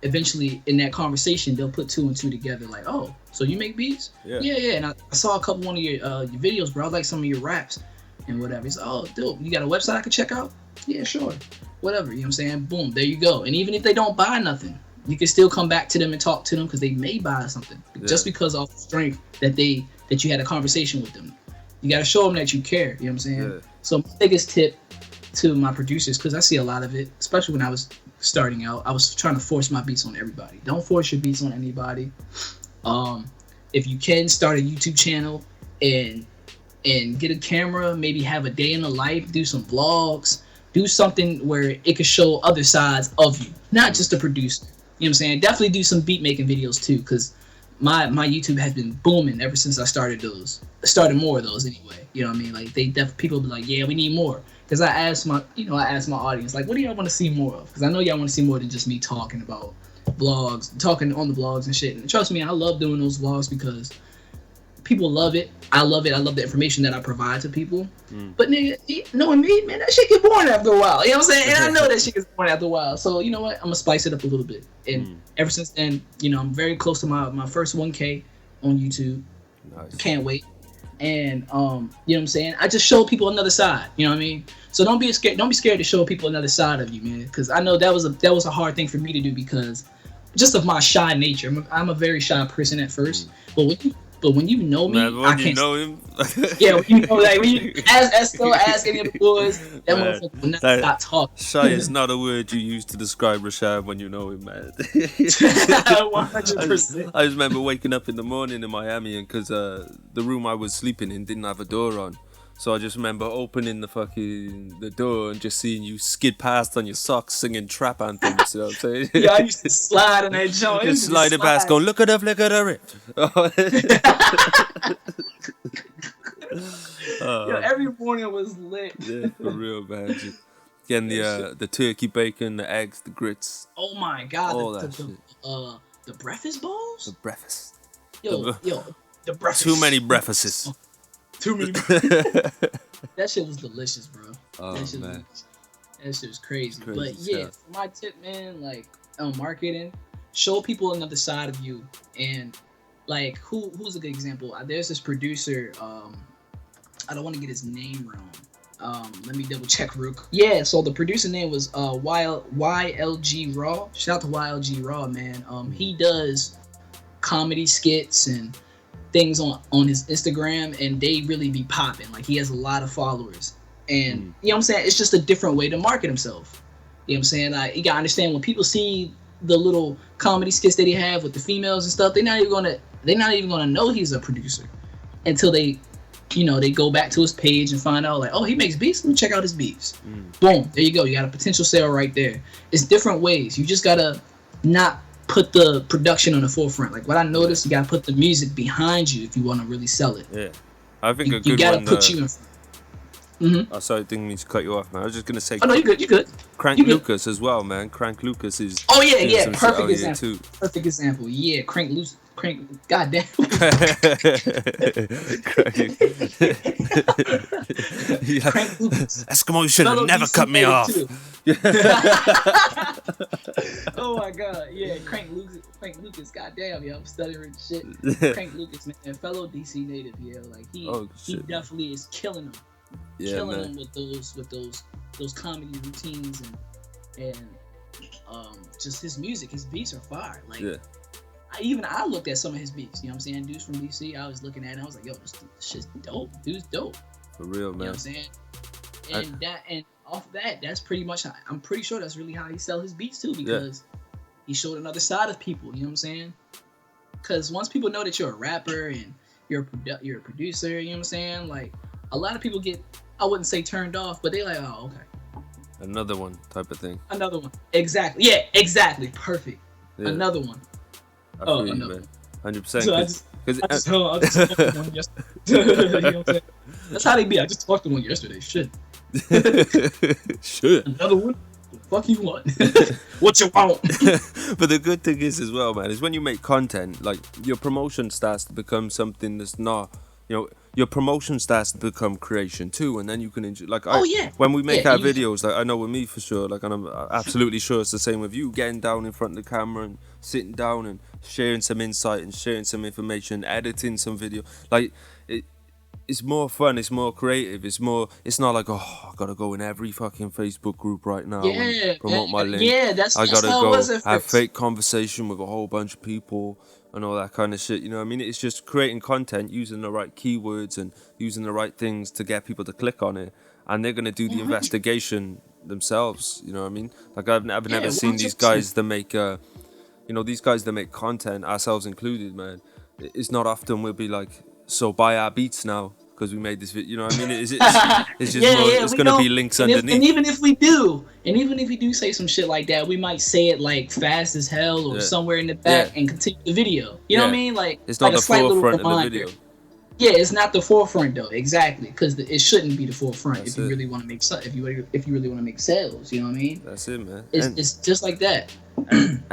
eventually in that conversation, they'll put two and two together, like, oh, so you make beats? Yeah. And I saw one of your videos, bro. I like some of your raps and whatever. He's like, oh, dude, you got a website I could check out? Yeah, sure. Whatever, you know what I'm saying? Boom, there you go. And even if they don't buy nothing, you can still come back to them and talk to them because they may buy something just because of the strength that you had a conversation with them. You got to show them that you care. You know what I'm saying? Yeah. So my biggest tip to my producers, because I see a lot of it, especially when I was starting out, I was trying to force my beats on everybody. Don't force your beats on anybody. If you can, start a YouTube channel and get a camera, maybe have a day in the life, do some vlogs, do something where it could show other sides of you, not just a producer. You know what I'm saying? Definitely do some beat making videos too, because my YouTube has been booming ever since I started those. I started more of those anyway. You know what I mean? Like people be like, yeah, we need more. Because I asked my audience, like, what do y'all want to see more of? Because I know y'all want to see more than just me talking about vlogs, talking on the vlogs and shit. And trust me, I love doing those vlogs because people love it. I love it. I love the information that I provide to people. But nigga, knowing me, man, that shit get boring after a while. You know what I'm saying? And I know that shit gets boring after a while. So you know what? I'm gonna spice it up a little bit. And ever since then, I'm very close to my first 1K on YouTube. Nice. Can't wait. And you know what I'm saying? I just show people another side. You know what I mean? So don't be scared to show people another side of you, man. Because I know that was a hard thing for me to do because just of my shy nature. I'm a very shy person at first, but when you know me, I can't. Know him. Yeah, when you know, like when you ask Esskimo, ask any of the boys, that motherfucker will not stop talking. Shy is not a word you use to describe Raeshad when you know him, man. 100%. I just remember waking up in the morning in Miami, and because the room I was sleeping in didn't have a door on. So I just remember opening the door and just seeing you skid past on your socks singing trap anthems. You know what I'm saying? Yeah, I used to slide on that joint. Just slide it past, going, look at her rip. Every morning was lit. Yeah, for real, man. Just getting the turkey bacon, the eggs, the grits. Oh my god, all that shit. The breakfast bowls? The breakfast. Yo, the breakfast. Too many breakfasts. Too many. That shit was delicious, bro. Oh, that shit man. That shit was crazy. But yeah, my tip, man, like on marketing, show people another side of you. And like, who's a good example? There's this producer. I don't want to get his name wrong. Let me double check real quick. Yeah, so the producer name was YLG Raw. Shout out to YLG Raw, man. He does comedy skits and things on his Instagram, and they really be popping. Like, he has a lot of followers, and you know what I'm saying, it's just a different way to market himself. You know what I'm saying? Like, you gotta understand, when people see the little comedy skits that he have with the females and stuff, they're not even gonna know he's a producer until they they go back to his page and find out like, oh, he makes beats. Let me check out his beats. Boom, there you go. You got a potential sale right there. It's different ways. You just gotta not put the production on the forefront. Like what I noticed, you gotta put the music behind you if you want to really sell it. Yeah, I think a good you gotta one. Put you in front. Oh, sorry, didn't mean to cut you off, man. I was just gonna say. Oh no, you good. You good. Crank you good. Lucas as well, man. Crank Lucas is. Oh yeah. Perfect example. Too. Perfect example. Yeah, Crank. Goddamn. Crank Lucas. Eskimo, you should have never cut me off. Oh my god, yeah, Crank Lucas, goddamn, yo, I'm stuttering shit. Crank Lucas, man, fellow DC native, yeah, like he definitely is killing them. Killing them with those comedy routines and just his music. His beats are fire. Like I looked at some of his beats. You know what I'm saying? Dudes from DC. I was looking at it. I was like, yo, this shit's dope. Dude's dope. For real, man. You know what I'm saying? And off that, that's pretty much. I'm pretty sure that's really how he sell his beats too, because he showed another side of people. You know what I'm saying? Because once people know that you're a rapper and you're a producer, you know what I'm saying? Like a lot of people get, I wouldn't say turned off, but they like, oh, okay. Another one type of thing. Another one. Exactly. Yeah, exactly. Perfect. Yeah. Another one. I feel you, man. 100%. So I just talked to one yesterday. You know what I'm saying? That's how they be. I just talked to one yesterday. Shit. Another one? The fuck you want? What you want? But the good thing is as well, man, is when you make content, like your promotion starts to become something that's not, your promotion starts to become creation too, and then you can enjoy. Like, when we make our videos, like I know with me for sure, like, and I'm absolutely sure it's the same with you, getting down in front of the camera and sitting down and sharing some insight and sharing some information, editing some video, like it's more fun, it's more creative, it's not like, oh, I gotta go in every fucking Facebook group right now and promote my link. Yeah, I gotta go have fake conversation with a whole bunch of people and all that kind of shit, you know what I mean? It's just creating content, using the right keywords and using the right things to get people to click on it, and they're gonna do the investigation themselves, you know what I mean? Like I've never seen these guys that make these guys that make content, ourselves included, man. It's not often we'll be like, so buy our beats now because we made this video. You know what I mean? It's just it's gonna be links underneath. And even if we do say some shit like that, we might say it like fast as hell or somewhere in the back and continue the video. You know what I mean? Like it's not like the forefront of the video. Yeah, it's not the forefront though. Exactly, because it shouldn't be the forefront if you really want to make if you really want to make sales. You know what I mean? That's it, man. It's just like that.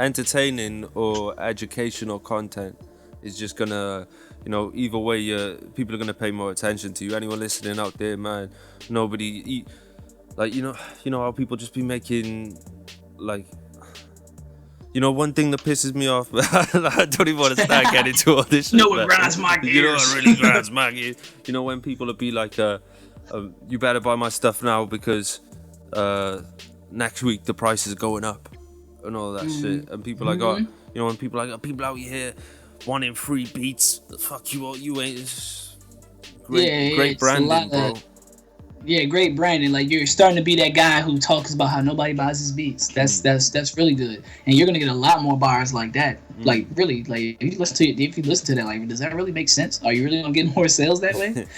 Entertaining or educational content is just gonna, either way, people are gonna pay more attention to you. Anyone listening out there, man, nobody, like, how people just be making, like, one thing that pisses me off, I don't even want to start getting into all this shit. It grinds my gears. What really grinds my gears? When people will be like, you better buy my stuff now because next week the price is going up and all that shit. And people like, when people like, people out here wanting free beats, fuck you all, you ain't. Great branding, bro. Yeah, great branding. Like you're starting to be that guy who talks about how nobody buys his beats. That's really good, and you're gonna get a lot more bars like that. Like really, like if you listen to that, like, does that really make sense? Are you really gonna get more sales that way?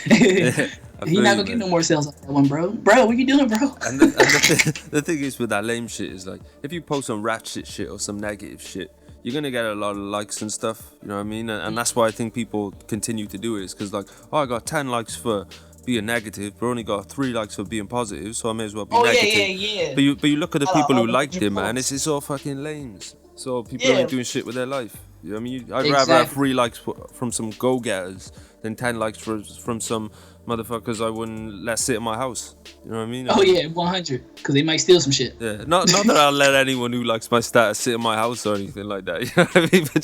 You're not gonna get no more sales like that one, bro. Bro, what you doing, bro? And the thing is with that lame shit is like, if you post some ratchet shit or some negative shit, you're gonna get a lot of likes and stuff. You know what I mean? And that's why I think people continue to do it. Is because like, oh, I got 10 likes for being negative, but only got 3 likes for being positive, so I may as well be negative. Yeah. But you look at the people who liked it, man. It's all fucking lames. So people ain't doing shit with their life. You know what I mean? I'd rather have 3 likes from some go-getters than 10 likes from some motherfuckers I wouldn't let sit in my house. You know what I mean? Oh yeah, 100. Because they might steal some shit. Yeah, not that I'll let anyone who likes my status sit in my house or anything like that. You know what I mean? But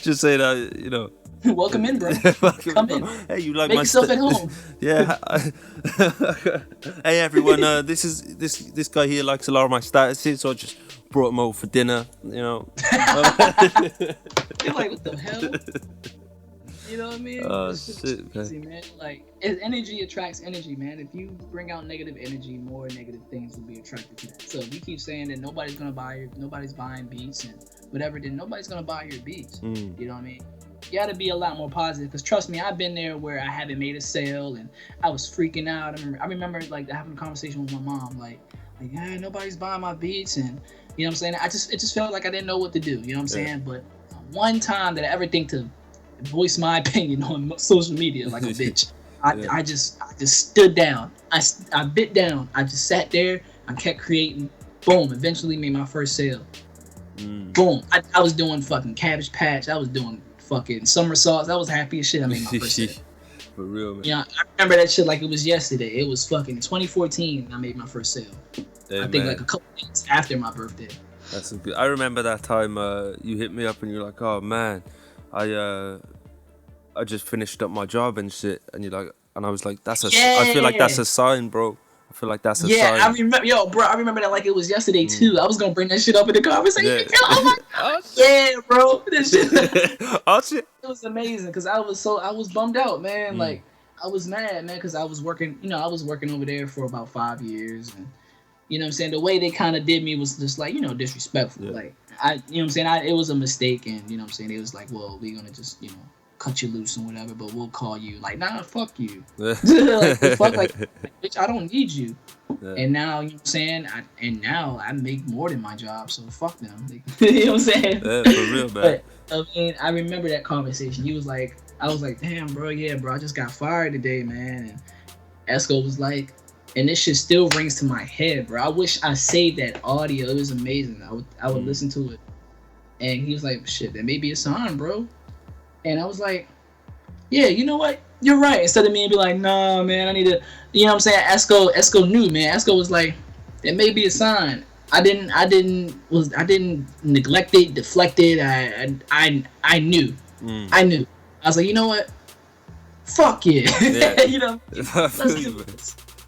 just say that, Welcome in, bro. Come in. Hey, you like Make my yourself at home. Yeah. Hey everyone, this guy here likes a lot of my statuses, so I just brought him over for dinner. You're like, what the hell? You know what I mean? Oh shit, crazy, man. Like, energy attracts energy, man. If you bring out negative energy, more negative things will be attracted to that. So if you keep saying that nobody's buying beats and whatever, then nobody's gonna buy your beats. You know what I mean? You gotta be a lot more positive. Because trust me, I've been there where I haven't made a sale and I was freaking out. I remember like having a conversation with my mom, like yeah, nobody's buying my beats, and you know what I'm saying. It just felt like I didn't know what to do. You know what I'm saying? But one time that I ever think to voice my opinion on social media like a bitch, I just stood down. I bit down. I just sat there. I kept creating. Boom. Eventually made my first sale. Boom. I was doing fucking Cabbage Patch. I was doing fucking somersaults. I was happy as shit. I made my first sale. For real, man. Yeah, I remember that shit like it was yesterday. It was fucking 2014. I made my first sale. I think like a couple days after my birthday. That's so good. I remember that time you hit me up and you're like, "Oh man, I just finished up my job and shit," and you're like, and I was like, "I feel like that's a sign, bro. I feel like that's a sign." Yeah, I remember, I remember that like it was yesterday too. I was gonna bring that shit up in the conversation. Yeah. Oh my god, yeah, bro, this shit. Oh shit, it was amazing because I was bummed out, man. Like I was mad, man, because I was working, over there for about 5 years, and you know what I'm saying, the way they kind of did me was just like, disrespectful. Like it was a mistake, and you know what I'm saying, it was like, well, we're gonna just cut you loose and whatever, but we'll call you. Like, nah, fuck you. Like, fuck, like, bitch, I don't need you. And now, you know what I'm saying, I make more than my job, so fuck them. Like, you know what I'm saying? Yeah, for real, man. But, I remember that conversation. I was like, damn, bro, I just got fired today, man. And Esco was like, and this shit still rings to my head, bro. I wish I saved that audio. It was amazing. I would listen to it. And he was like, shit, that may be a sign, bro. And I was like, yeah, you know what? You're right. Instead of me be like, nah, man, I need to, you know what I'm saying? Esco knew, man. Esco was like, it may be a sign. I didn't neglect it, deflect it. I knew. I knew. I was like, you know what? Fuck yeah.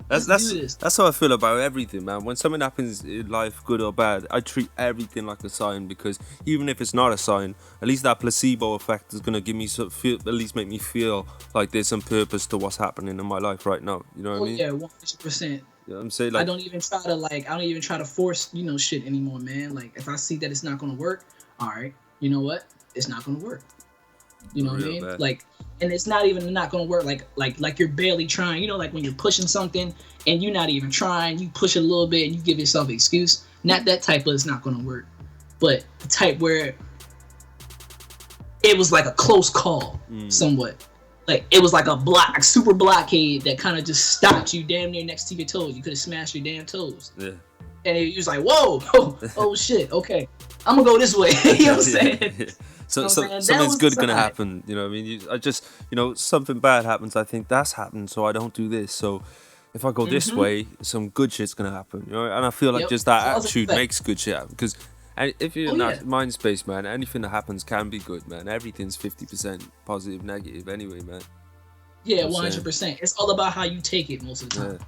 Let's do this. That's how I feel about everything, man. When something happens in life, good or bad, I treat everything like a sign, because even if it's not a sign, at least that placebo effect is gonna give me at least make me feel like there's some purpose to what's happening in my life right now. You know what I mean? Yeah, 100%. You know what I'm saying? Like, I don't even try to force shit anymore, man. Like, if I see that it's not gonna work, all right, you know what? It's not gonna work. You know what I mean? Bad. Like, and it's not even not gonna work. Like you're barely trying. You know, like when you're pushing something and you're not even trying. You push it a little bit and you give yourself an excuse. Not that type of it's not gonna work, but the type where it was like a close call, somewhat. Like it was like a super blockade that kind of just stopped you damn near next to your toes. You could have smashed your damn toes. Yeah. And you was like, whoa, oh shit, okay, I'm gonna go this way. You know what I'm saying? Yeah. So something's good gonna happen, you know what I mean? I just, something bad happens, I think that's happened, so I don't do this. So if I go this way, some good shit's gonna happen, and I feel like just that attitude makes good shit happen. Because if you're in that mind space, man, anything that happens can be good, man. Everything's 50% positive, negative anyway, man. Yeah, 100%. It's all about how you take it most of the time.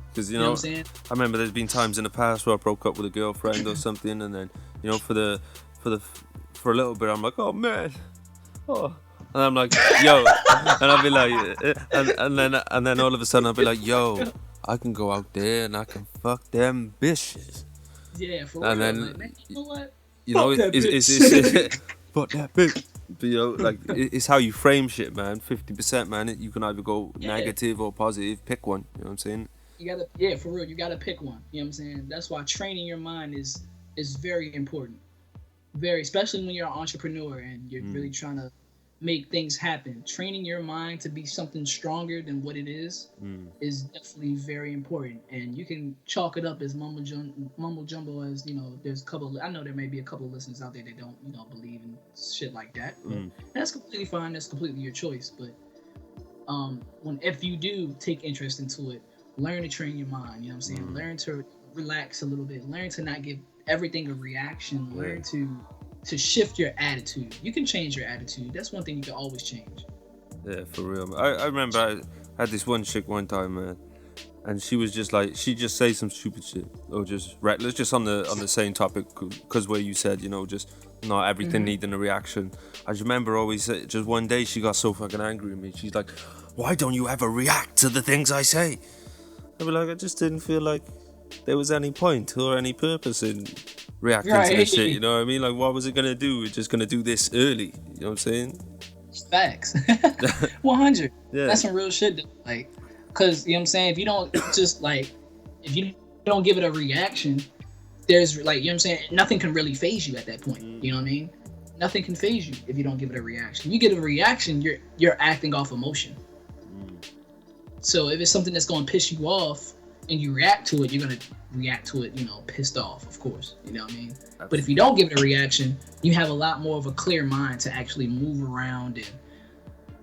Because, you know what I'm saying? I remember there's been times in the past where I broke up with a girlfriend or something, and then, for a little bit, I'm like, oh man, and I'm like, yo, and I'll be like, and then all of a sudden I'll be like, yo, I can go out there and I can fuck them bitches. Yeah, for real. Then, like, man, you know what? It's fuck that bitch. But, like, it's how you frame shit, man. 50%, man. You can either go negative or positive. Pick one. You know what I'm saying? For real. You gotta pick one. You know what I'm saying? That's why training your mind is very important. Very, especially when you're an entrepreneur and you're really trying to make things happen. Training your mind to be something stronger than what it is definitely very important. And you can chalk it up as mumbo jumbo as, there's a couple, I know there may be a couple of listeners out there that don't, believe in shit like that. That's completely fine. That's completely your choice. But if you do take interest into it, learn to train your mind. You know what I'm saying? Learn to relax a little bit. Learn to not give everything a reaction. Learn to shift your attitude. You can change your attitude. That's one thing you can always change. Yeah, for real. I remember I had this one chick one time, man, and she was just like, she just say some stupid shit or just reckless, just on the same topic, because where you said, just not everything needing a reaction. I just remember always, just one day she got so fucking angry at me. She's like, why don't you ever react to the things I say? I'd be like, I just didn't feel like there was any point or any purpose in reacting to this shit, you know what I mean? Like, what was it gonna do? We're just gonna do this early, you know what I'm saying? Facts. 100. Yeah. That's some real shit. Like, cause you know what I'm saying. If you don't just like, if you don't give it a reaction, there's like, you know what I'm saying. Nothing can really phase you at that point. You know what I mean? Nothing can phase you if you don't give it a reaction. You get a reaction, you're acting off emotion. So if it's something that's gonna piss you off and you react to it, you're gonna react to it, you know, pissed off, of course. You know what I mean? Absolutely. But if you don't give it a reaction, you have a lot more of a clear mind to actually move around and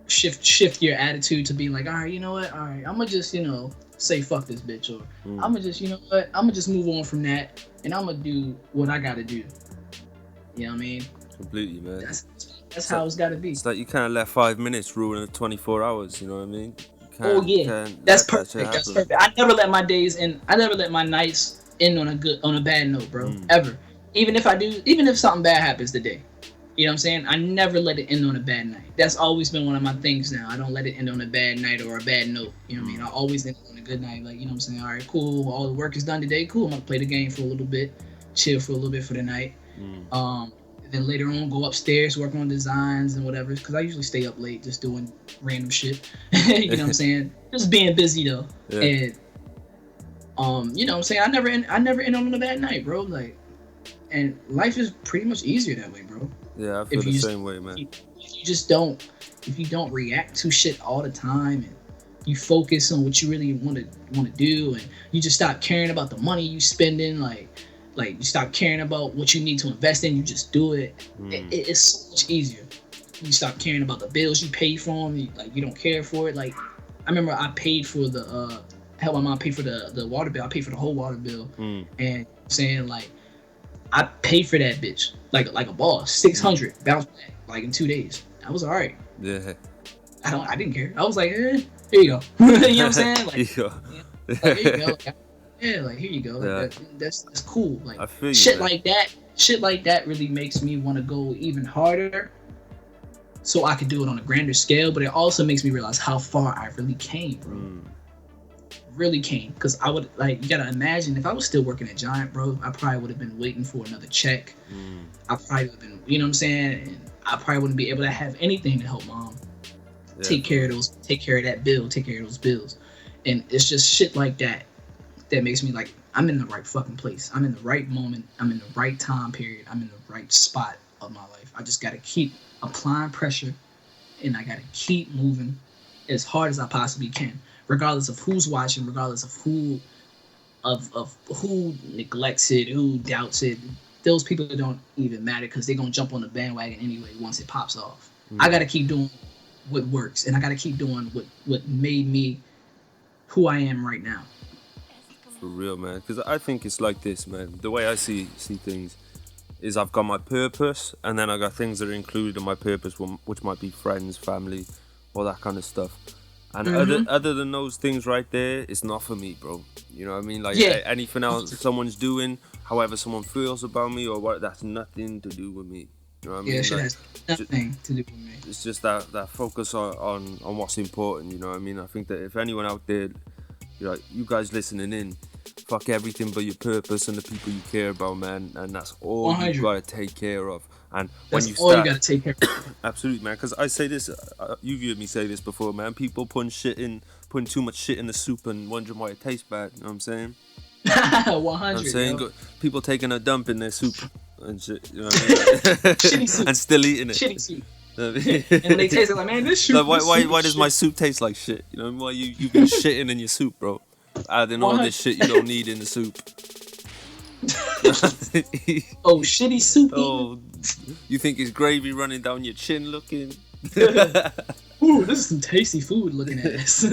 shift your attitude to be like, all right, you know what? All right, I'm gonna just, you know, say fuck this bitch, or I'm gonna just, you know what? I'm gonna just move on from that, and I'm gonna do what I gotta do. You know what I mean? Completely, man. That's how it's gotta be. It's like you can't let 5 minutes ruin 24 hours. You know what I mean? Oh yeah, that's perfect. That's perfect. I never let my days end. I never let my nights end on a bad note, bro. Ever. Even if something bad happens today, you know what I'm saying? I never let it end on a bad night. That's always been one of my things now. I don't let it end on a bad night or a bad note. You know what I mean? I always end on a good night. Like, you know what I'm saying? All right, cool. All the work is done today. Cool. I'm gonna play the game for a little bit, chill for a little bit for the night. Then later on, go upstairs, work on designs and whatever. Because I usually stay up late just doing random shit. You know what I'm saying? Just being busy though. Yeah. And you know what I'm saying? I never end on a bad night, bro. Like, and life is pretty much easier that way, bro. Yeah, I feel the same way, man. If you don't react to shit all the time, and you focus on what you really want to do, and you just stop caring about the money you spending, like you stop caring about what you need to invest in, you just do it. It's so much easier. You stop caring about the bills you pay for them. You don't care for it. Like, I remember I paid for the help my mom pay for the water bill. I paid for the whole water bill, and saying like I paid for that bitch like a boss. $600 bounced back like in 2 days. I was alright. Yeah. I didn't care. I was like, here you go. You know what I'm saying? Like, here you go. Yeah, like here you go. Like, that's cool. Like, I feel you, shit man. Shit like that really makes me want to go even harder, so I could do it on a grander scale. But it also makes me realize how far I really came, bro. Really came, because I would you gotta imagine if I was still working at Giant, bro, I probably would have been waiting for another check. I probably would have been, you know what I'm saying, and I probably wouldn't be able to have anything to help mom take care of that bill, take care of those bills. And it's just shit like that makes me like, I'm in the right fucking place. I'm in the right moment. I'm in the right time period. I'm in the right spot of my life. I just gotta keep applying pressure, and I gotta keep moving as hard as I possibly can, regardless of who's watching, regardless of who neglects it, who doubts it. Those people don't even matter, because they're gonna jump on the bandwagon anyway once it pops off. I gotta keep doing what works, and I gotta keep doing what made me who I am right now. For real, man. Because I think it's like this, man. The way I see things is I've got my purpose, and then I got things that are included in my purpose, which might be friends, family, all that kind of stuff. And other than those things right there, it's not for me, bro. You know what I mean? Like, anything else someone's doing, however someone feels about me or what, that's nothing to do with me. You know what I mean? Yeah, shit has nothing to do with me. It's just that focus on what's important, you know what I mean? I think that if anyone out there, you guys listening in, fuck everything but your purpose and the people you care about, man, and that's all 100. You gotta take care of. And when you start, you gotta take care of. Absolutely, man. Because I say this, you've heard me say this before, man. People putting too much shit in the soup and wondering why it tastes bad. You know what I'm saying? 100. I'm saying people taking a dump in their soup and shit. You know what I mean? Shitty soup. And still eating it. Shitty soup. And they taste it like, man, this soup. Like, why does my soup taste like shit? You know why you've been shitting in your soup, bro? Adding all this shit you don't need in the soup. Oh, shitty soup. Oh, you think it's gravy running down your chin looking? Ooh, this is some tasty food looking at this.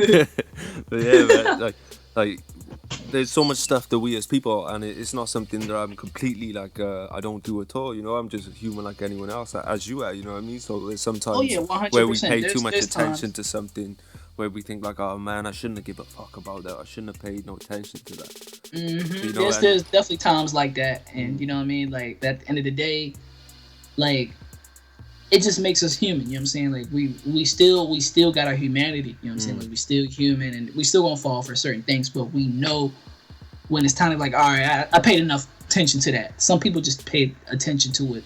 But yeah, man, like there's so much stuff that we as people, and it's not something that I'm completely like I don't do at all. You know, I'm just a human like anyone else, as you are. You know what I mean? So there's sometimes where we pay too much attention to something, where we think like, oh man, I shouldn't have given a fuck about that. I shouldn't have paid no attention to that. Mm-hmm. You know, there's definitely times like that, and you know what I mean. Like at the end of the day, like it just makes us human. You know what I'm saying? Like we still got our humanity. You know what I'm saying? Like we still human, and we still gonna fall for certain things, but we know when it's time to like, all right, I paid enough attention to that. Some people just pay attention to it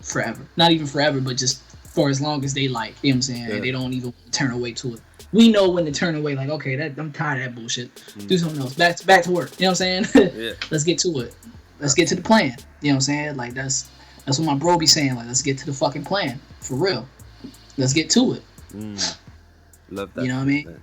forever. Not even forever, but just for as long as they like. You know what I'm saying? Yeah. They don't even turn away to it. We know when to turn away. Like, okay, I'm tired of that bullshit. Do something else. Back to work. You know what I'm saying? Yeah. Let's get to it. Let's get to the plan. You know what I'm saying? Like that's what my bro be saying. Like, let's get to the fucking plan for real. Let's get to it. Love that. You know what I mean? Man.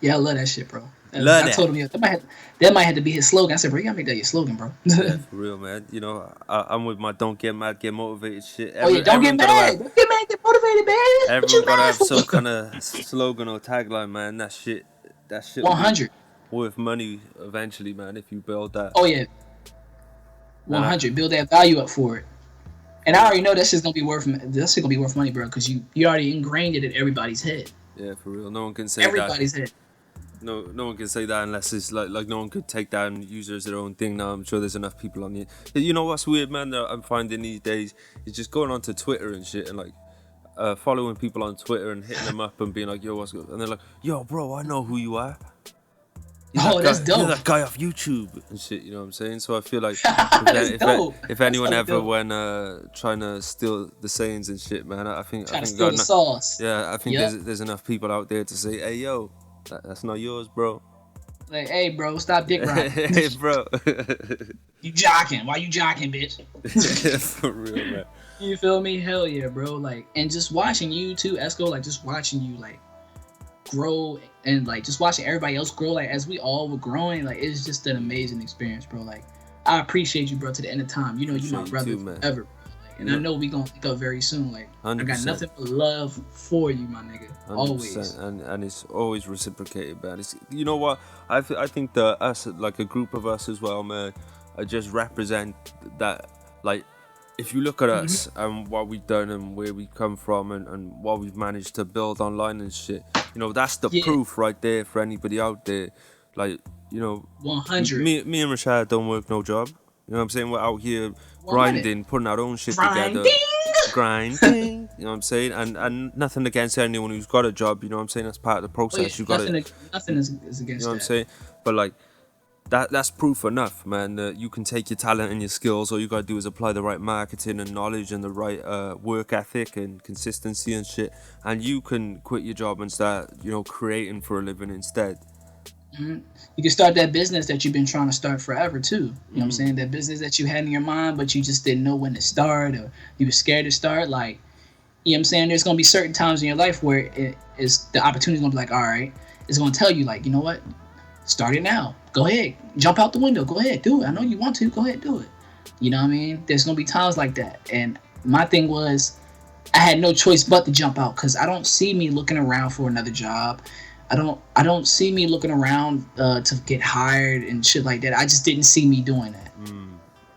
Yeah, I love that shit, bro. I told him that might have to be his slogan. I said, bro, you gotta make that your slogan, bro. Yeah, for real, man. You know, I'm with my don't get mad, get motivated shit. Don't get mad. Don't get mad, get motivated, man. Everyone gotta have some kind of slogan or tagline, man. That shit 100 worth money eventually, man, if you build that. Oh yeah. 100. Build that value up for it. And I already know that shit's gonna be worth money, bro, because you already ingrained it in everybody's head. Yeah, for real. No one can say everybody's head. No one can say that unless it's like no one could take that and use it as their own thing. Now I'm sure there's enough people on it. You know what's weird, man, that I'm finding these days is just going onto Twitter and shit and like following people on Twitter and hitting them up and being like, yo, what's good? And they're like, yo, bro, I know who you are. That's dope. You're that guy off YouTube and shit, you know what I'm saying? So I feel like if anyone ever went trying to steal the sayings and shit, man, I think steal the sauce. Yeah, I think there's enough people out there to say, hey, yo, that's not yours, bro. Like, hey, bro, stop dick riding. Hey, bro. You jocking. Why you jocking, bitch? For real, man. You feel me? Hell yeah, bro. Like, and just watching you too, Esco, like just watching you like grow and like just watching everybody else grow, like as we all were growing, like it's just an amazing experience, bro. Like I appreciate you, bro, to the end of time. You know you my brother forever, bro. Like, and I know we gonna link up very soon. Like 100%. I got nothing but love for you, my nigga. 100%. Always. And it's always reciprocated, man. It's, you know what? I think that us, like a group of us as well, man, just represent that. Like if you look at us and what we've done and where we come from and what we've managed to build online and shit, you know, that's the proof right there for anybody out there. Like, you know, 100. Me and Raeshad don't work no job. You know what I'm saying? We're out here grinding, putting our own shit together. Grinding. You know what I'm saying? And nothing against anyone who's got a job. You know what I'm saying? That's part of the process. You got nothing is against that. You know what I'm saying? But like, that's proof enough, man, that you can take your talent and your skills. All you gotta do is apply the right marketing and knowledge and the right work ethic and consistency and shit, and you can quit your job and start, you know, creating for a living instead. You can start that business that you've been trying to start forever too. You know what I'm saying? That business that you had in your mind, but you just didn't know when to start, or you were scared to start. Like, you know what I'm saying? There's gonna be certain times in your life where the opportunity's gonna be like, all right, it's gonna tell you like, you know what? Start it now. Go ahead. Jump out the window. Go ahead. Do it. I know you want to. Go ahead. Do it. You know what I mean? There's going to be times like that. And my thing was, I had no choice but to jump out because I don't see me looking around for another job. I don't see me looking around to get hired and shit like that. I just didn't see me doing that.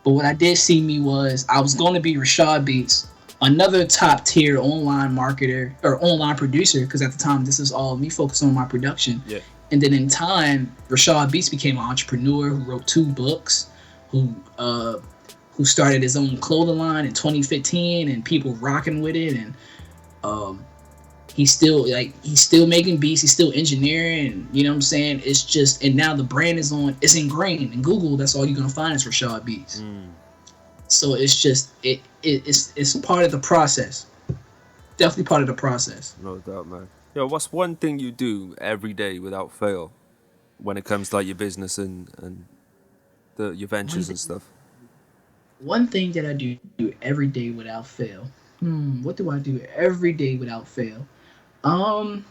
But what I did see me was I was going to be Raeshad Beats, another top tier online marketer or online producer, because at the time this is all me focused on my production. Yeah. And then in time, Raeshad Beats became an entrepreneur who wrote 2 books, who started his own clothing line in 2015, and people rocking with it. And he's still making beats, he's still engineering, and you know what I'm saying? It's just, and now the brand it's ingrained in Google. That's all you're gonna find is Raeshad Beats. So it's just it's part of the process. Definitely part of the process. No doubt, man. Yo, what's one thing you do every day without fail when it comes to like your business and your ventures and stuff? One thing that I do every day without fail. What do I do every day without fail? I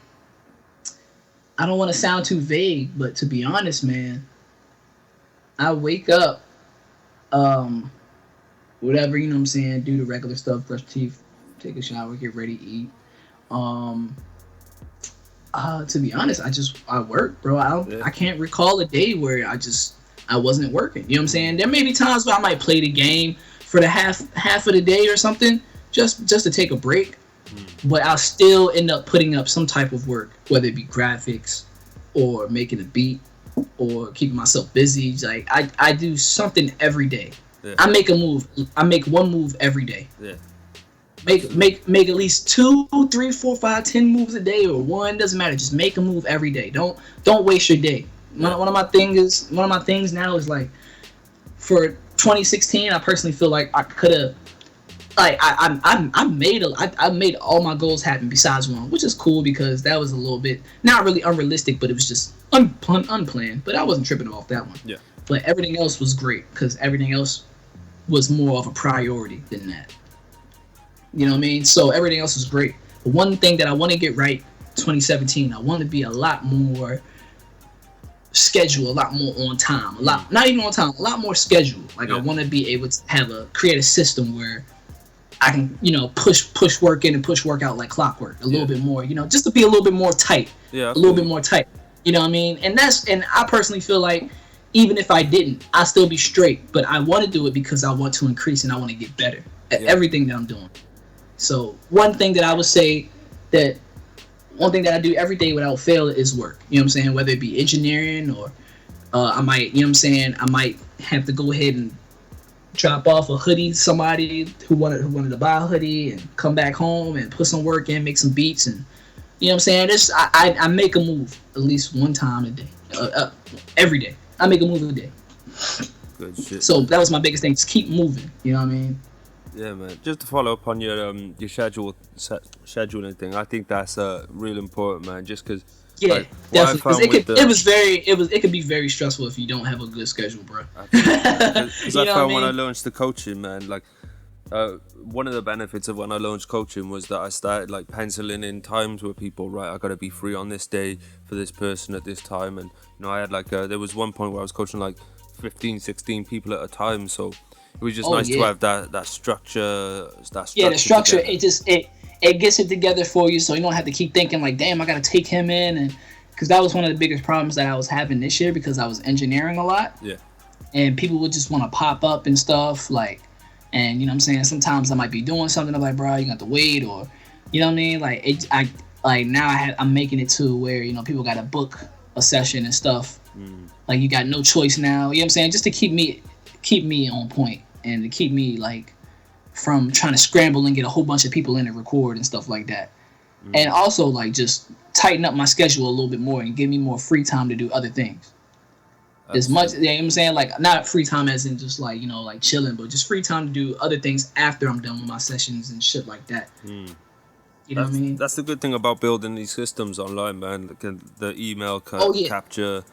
don't want to sound too vague, but to be honest, man, I wake up, whatever, you know what I'm saying, do the regular stuff, brush teeth, take a shower, get ready to eat. To be honest, I work, bro. I can't recall a day where I wasn't working. You know what I'm saying? There may be times where I might play the game for the half of the day or something, just to take a break. But I'll still end up putting up some type of work, whether it be graphics or making a beat or keeping myself busy. Like I do something every day. Yeah. I make a move. I make one move every day. Yeah. Make at least 2, 3, 4, 5, 10 moves a day, or one, doesn't matter. Just make a move every day. Don't waste your day. One of my things now is like, for 2016, I personally feel like I could have like I made all my goals happen besides one, which is cool because that was a little bit not really unrealistic, but it was just unplanned. But I wasn't tripping off that one. Yeah. But everything else was great because everything else was more of a priority than that. You know what I mean? So everything else was great. But one thing that I want to get right, 2017, I want to be a lot more schedule, a lot more on time, not even on time, a lot more schedule. Like I want to be able to create a system where I can, push work in and push work out like clockwork a little bit more, just to be a little bit more tight, a little bit more tight. You know what I mean? And I personally feel like even if I didn't, I'd still be straight. But I want to do it because I want to increase and I want to get better at everything that I'm doing. So one thing that I would say that one thing that I do every day without fail is work. You know what I'm saying? Whether it be engineering or I might, I might have to go ahead and drop off a hoodie to somebody who wanted to buy a hoodie and come back home and put some work in, make some beats, and you know what I'm saying? I make a move at least one time a day, every day. I make a move a day. Good shit. So that was my biggest thing. Just keep moving. You know what I mean? Yeah, man. Just to follow up on your scheduling thing, I think that's real important, man. Just because, definitely. Because it could be very stressful if you don't have a good schedule, bro. Because I found when I launched the coaching, man, like one of the benefits of when I launched coaching was that I started like penciling in times with people. Right, I got to be free on this day for this person at this time, and I had like there was one point where I was coaching like 15, 16 people at a time, so. It was just nice to have that structure. Yeah, the structure. Together. It gets it together for you, so you don't have to keep thinking like, damn, I gotta take him in, and because that was one of the biggest problems that I was having this year because I was engineering a lot. Yeah. And people would just want to pop up and stuff like, and you know what I'm saying. Sometimes I might be doing something. I'm like, bro, you got to wait, or you know what I mean. Like now I'm making it to where people got to book a session and stuff. Like you got no choice now. You know what I'm saying? Just to keep me on point and to keep me like from trying to scramble and get a whole bunch of people in and record and stuff like that. And also like just tighten up my schedule a little bit more and give me more free time to do other things. As much, you know what I'm saying? Like not free time as in just like, like chilling, but just free time to do other things after I'm done with my sessions and shit like that. You know what I mean? That's the good thing about building these systems online, man. The email capture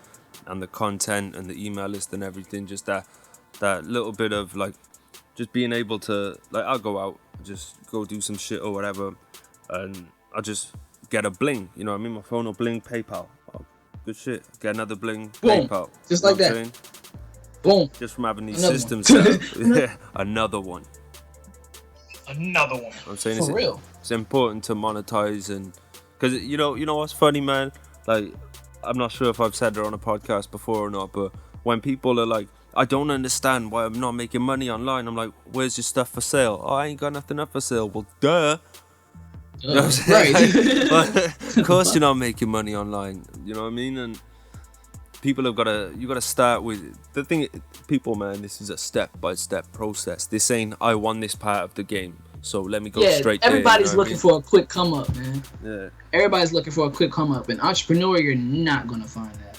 and the content and the email list and everything, just that little bit of like just being able to like I'll go out, just go do some shit or whatever, and I'll just get a bling, I mean, my phone will bling, PayPal, good shit, get another bling, boom. PayPal, just like that, boom, just from having these systems set up. another one. I'm saying for real, it's important to monetize, and because you know what's funny, man, like I'm not sure if I've said it on a podcast before or not, but when people are like, I don't understand why I'm not making money online. I'm like, where's your stuff for sale? Oh, I ain't got nothing up for sale. Well, duh. You know what I'm saying? Right. But of course you're not making money online. You know what I mean? And people you got to start with, the thing, people, man, this is a step-by-step process. This ain't, I won this part of the game, so let me go straight there. Everybody's looking for a quick come-up, man. Yeah. Everybody's looking for a quick come-up. An entrepreneur, you're not going to find that.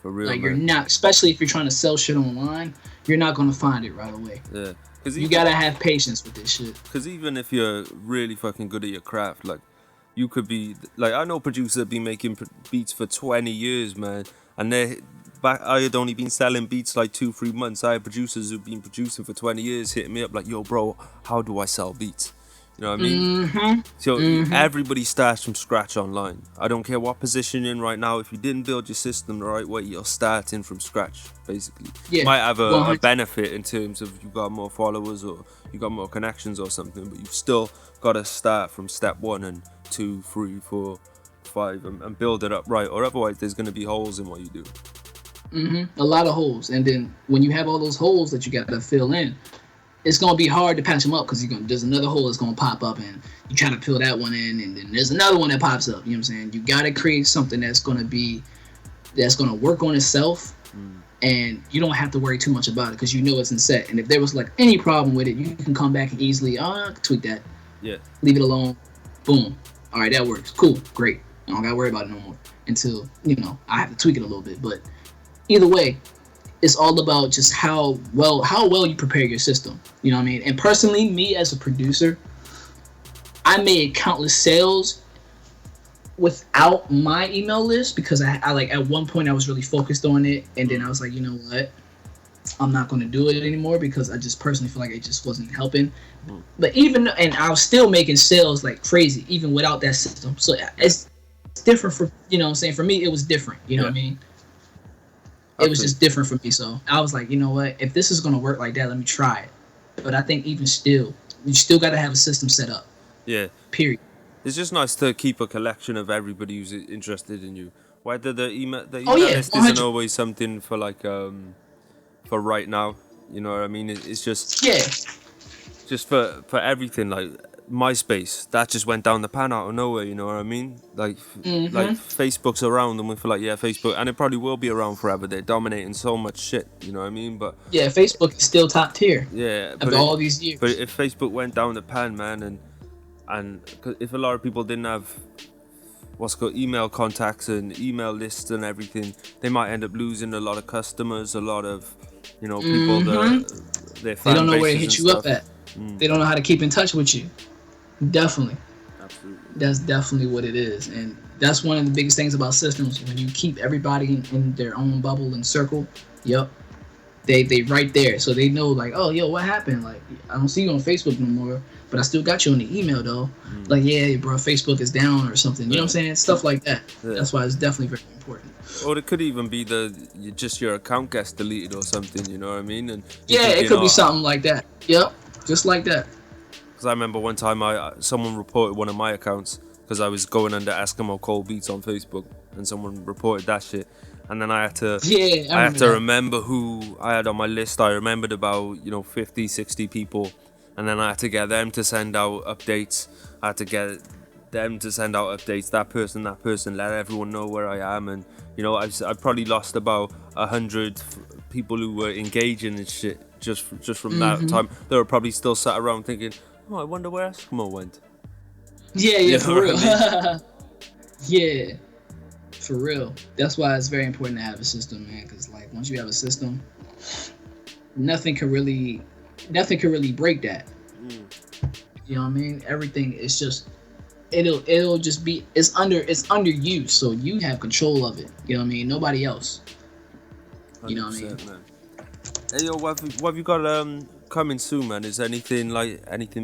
For real, like man. You're not, especially if you're trying to sell shit online, you're not gonna find it right away. Yeah, you gotta have patience with this shit. Because even if you're really fucking good at your craft, like you could be like, I know producers have been making beats for 20 years, man, and I had only been selling beats like 2-3 months. I had producers who've been producing for 20 years hitting me up like, yo, bro, how do I sell beats? You know what I mean? So everybody starts from scratch online. I don't care what position you're in right now. If you didn't build your system the right way, you're starting from scratch, basically. You might have a benefit in terms of you got more followers or you got more connections or something, but you've still got to start from step 1 and 2, 3, 4, 5 and build it up right, or otherwise there's going to be holes in what you do. A lot of holes. And then when you have all those holes that you got to fill in, it's going to be hard to patch them up because there's another hole that's going to pop up and you try to fill that one in and then there's another one that pops up. You know what I'm saying? You got to create something that's going to work on itself and you don't have to worry too much about it because you know it's in set. And if there was like any problem with it, you can come back and easily, I can tweak that. Yeah. Leave it alone. Boom. All right, that works. Cool. Great. I don't got to worry about it no more until, I have to tweak it a little bit. But either way, it's all about just how well you prepare your system. You know what I mean? And personally, me as a producer, I made countless sales without my email list because I like at one point I was really focused on it, and then I was like, you know what, I'm not going to do it anymore because I just personally feel like it just wasn't helping. But and I was still making sales like crazy even without that system. So it's different for, you know what I'm saying, for me it was different, you know what I mean? It was just different for me. So I was like, you know what, if this is going to work like that, let me try it. But I think even still, you still got to have a system set up. Yeah. Period. It's just nice to keep a collection of everybody who's interested in you. Whether the email yeah, list 100. isn't always something for like for right now. You know what I mean? It's just just for everything. Like MySpace, that just went down the pan out of nowhere. You know what I mean? Like like Facebook's around, and we feel like Facebook, and it probably will be around forever. They're dominating so much shit. You know what I mean? But yeah, Facebook is still top tier. Yeah, after all these years. But if Facebook went down the pan, man, and if a lot of people didn't have what's called email contacts and email lists and everything, they might end up losing a lot of customers, a lot of, you know, people their fan they don't know where to bases hit you and up stuff. at. They don't know how to keep in touch with you. Definitely. Absolutely. That's definitely what it is. And that's one of the biggest things about systems. When you keep everybody in their own bubble and circle, they right there. So they know like, oh, yo, what happened? Like, I don't see you on Facebook no more, but I still got you on the email though. Like, yeah, bro, Facebook is down or something. You know what I'm saying? Stuff like that. Yeah. That's why it's definitely very important. Or it could even be just your account gets deleted or something. You know what I mean? And it could be something like that. Yep, just like that. Because I remember one time someone reported one of my accounts because I was going under Esskimo Cold Beats on Facebook, and someone reported that shit. And then I had to remember who I had on my list. I remembered about 50, 60 people, and then I had to get them to send out updates. I had to get them to send out updates. That person, let everyone know where I am. And I probably lost about 100 people who were engaging in shit just from that time. They were probably still sat around thinking, oh, I wonder where Esskimo went. Yeah, for real. I mean? Yeah. For real. That's why it's very important to have a system, man. Because like once you have a system, nothing can really break that. You know what I mean? Everything is just it'll just be it's under you, so you have control of it. You know what I mean? Nobody else. You know what I mean? Man. Hey yo, what have you got coming soon, man? Is anything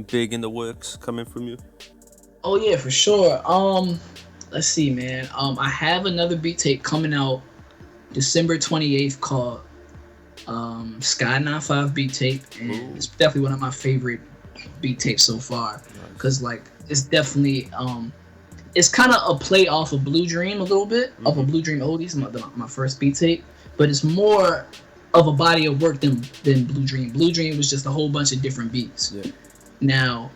big in the works coming from you? Oh yeah, for sure. Let's see, man. I have another beat tape coming out December 28th called Sky 95 beat tape, and it's definitely one of my favorite beat tapes so far. Cause like it's definitely it's kind of a play off of Blue Dream a little bit, off of Blue Dream Oldies, my first beat tape, but it's more of a body of work than Blue Dream. Blue Dream was just a whole bunch of different beats. Yeah. Now,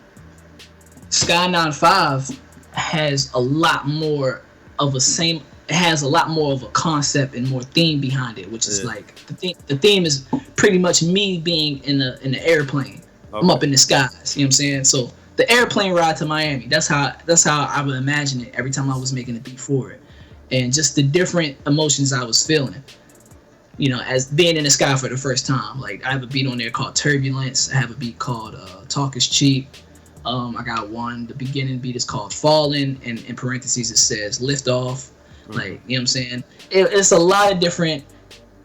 Sky 95 has a lot more of a concept and more theme behind it, which is like the theme is pretty much me being in the airplane. Okay. I'm up in the skies, you know what I'm saying? So the airplane ride to Miami, that's how I would imagine it every time I was making a beat for it. And just the different emotions I was feeling, as being in the sky for the first time. Like I have a beat on there called Turbulence. I have a beat called Talk is Cheap. I got one, the beginning beat is called Fallen, and in parentheses it says Lift Off. Like, you know what I'm saying? It's a lot of different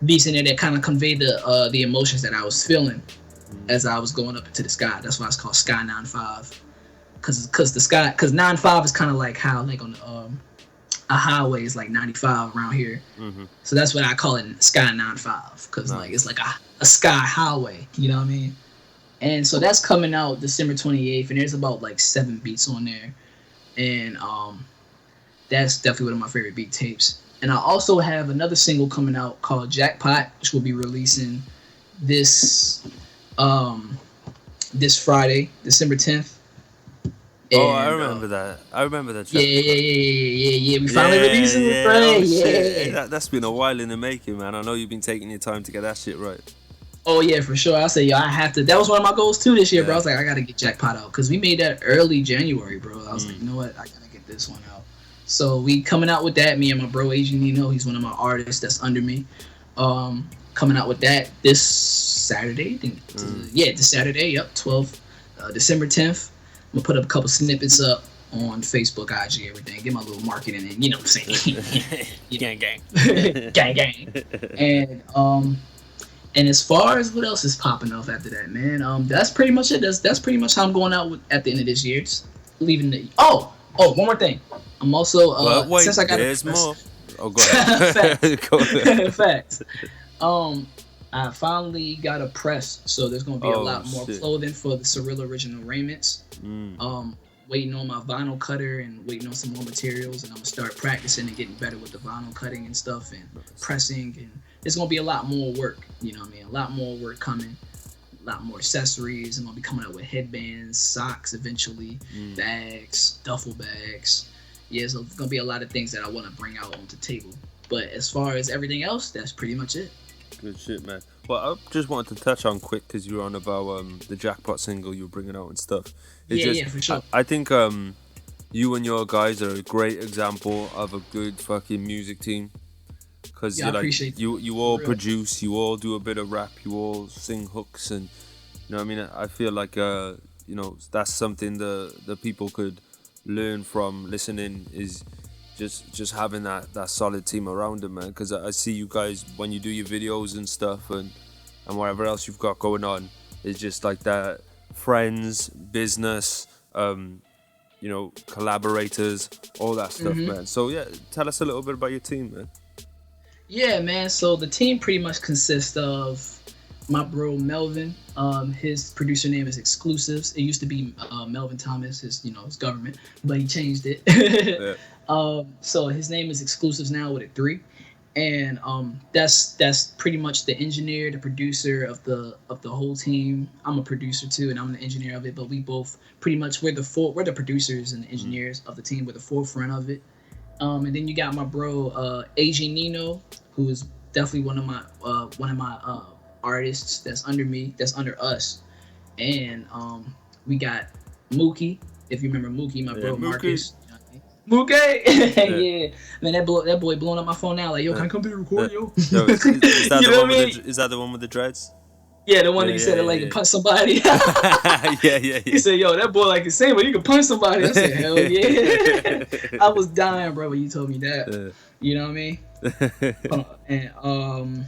beats in there that kind of convey the emotions that I was feeling as I was going up into the sky. That's why it's called Sky 95. Cause 95 is kind of like how like on a highway is like 95 around here. So that's what I call it, Sky 95, cause like it's like a sky highway, you know what I mean? And so that's coming out December 28th, and there's about like 7 beats on there, and that's definitely one of my favorite beat tapes. And I also have another single coming out called Jackpot, which will be releasing this Friday, December 10th. And, I remember that. I remember that. Yeah. We finally released it Friday. Yeah. That's been a while in the making, man. I know you've been taking your time to get that shit right. Oh yeah, for sure. I say, I have to. That was one of my goals too this year, bro. I was like, I gotta get Jackpot out because we made that early January, bro. I was like, you know what, I gotta get this one out. So we coming out with that. Me and my bro Agent Nino, he's one of my artists that's under me. coming out with that this Saturday. I think, this Saturday. Yep, 12th, December 10th. I'm gonna put up a couple snippets up on Facebook, IG, everything. Get my little marketing in, you know what I'm saying? Gang, gang. Gang, gang. And as far as what else is popping off after that, man, that's pretty much it. That's pretty much how I'm going out at the end of this year. Just leaving the one more thing. I'm also wait, since I got there's more. Oh, go ahead. Facts. Go ahead. Facts. I finally got a press, so there's gonna be a lot more clothing for the Surreal Original Raiments. Waiting on my vinyl cutter and waiting on some more materials, and I'm gonna start practicing and getting better with the vinyl cutting and stuff and pressing, and it's gonna be a lot more work, you know what I mean? A lot more work coming, a lot more accessories. I'm gonna be coming out with headbands, socks eventually, bags, duffel bags. Yeah, so there's gonna be a lot of things that I want to bring out onto the table. But as far as everything else, that's pretty much it. Good shit, man. Well, I just wanted to touch on quick because you were on about the Jackpot single you were bringing out and stuff. Yeah, for sure. I think you and your guys are a great example of a good fucking music team. Because you all produce, you all do a bit of rap, you all sing hooks, and you know what I mean. I feel like that's something the people could learn from listening, is just having that solid team around them, man. Because I see you guys when you do your videos and stuff and whatever else you've got going on, it's just like that friends, business, collaborators, all that stuff, man. So yeah, tell us a little bit about your team, man. Yeah, man. So the team pretty much consists of my bro Melvin. His producer name is Exclusives. It used to be Melvin Thomas, his government, but he changed it. Yeah. So his name is Exclusives now with a 3, and that's pretty much the engineer, the producer of the whole team. I'm a producer too, and I'm the engineer of it. But we both pretty much we're the producers and the engineers of the team. We're the forefront of it. And then you got my bro AG Nino, who is definitely one of my artists that's under me, that's under us. And we got Mookie, if you remember Mookie, my bro Marcus. Mookie, yeah, man, that boy blowing up my phone now. Like, yo, can I come to the record, yo? Is that the one with the dreads? Yeah, the one that he said that can punch somebody. yeah. He said, yo, that boy like the same, but you can punch somebody. I said, hell yeah. I was dying, bro, when you told me that. Yeah. You know what I mean? And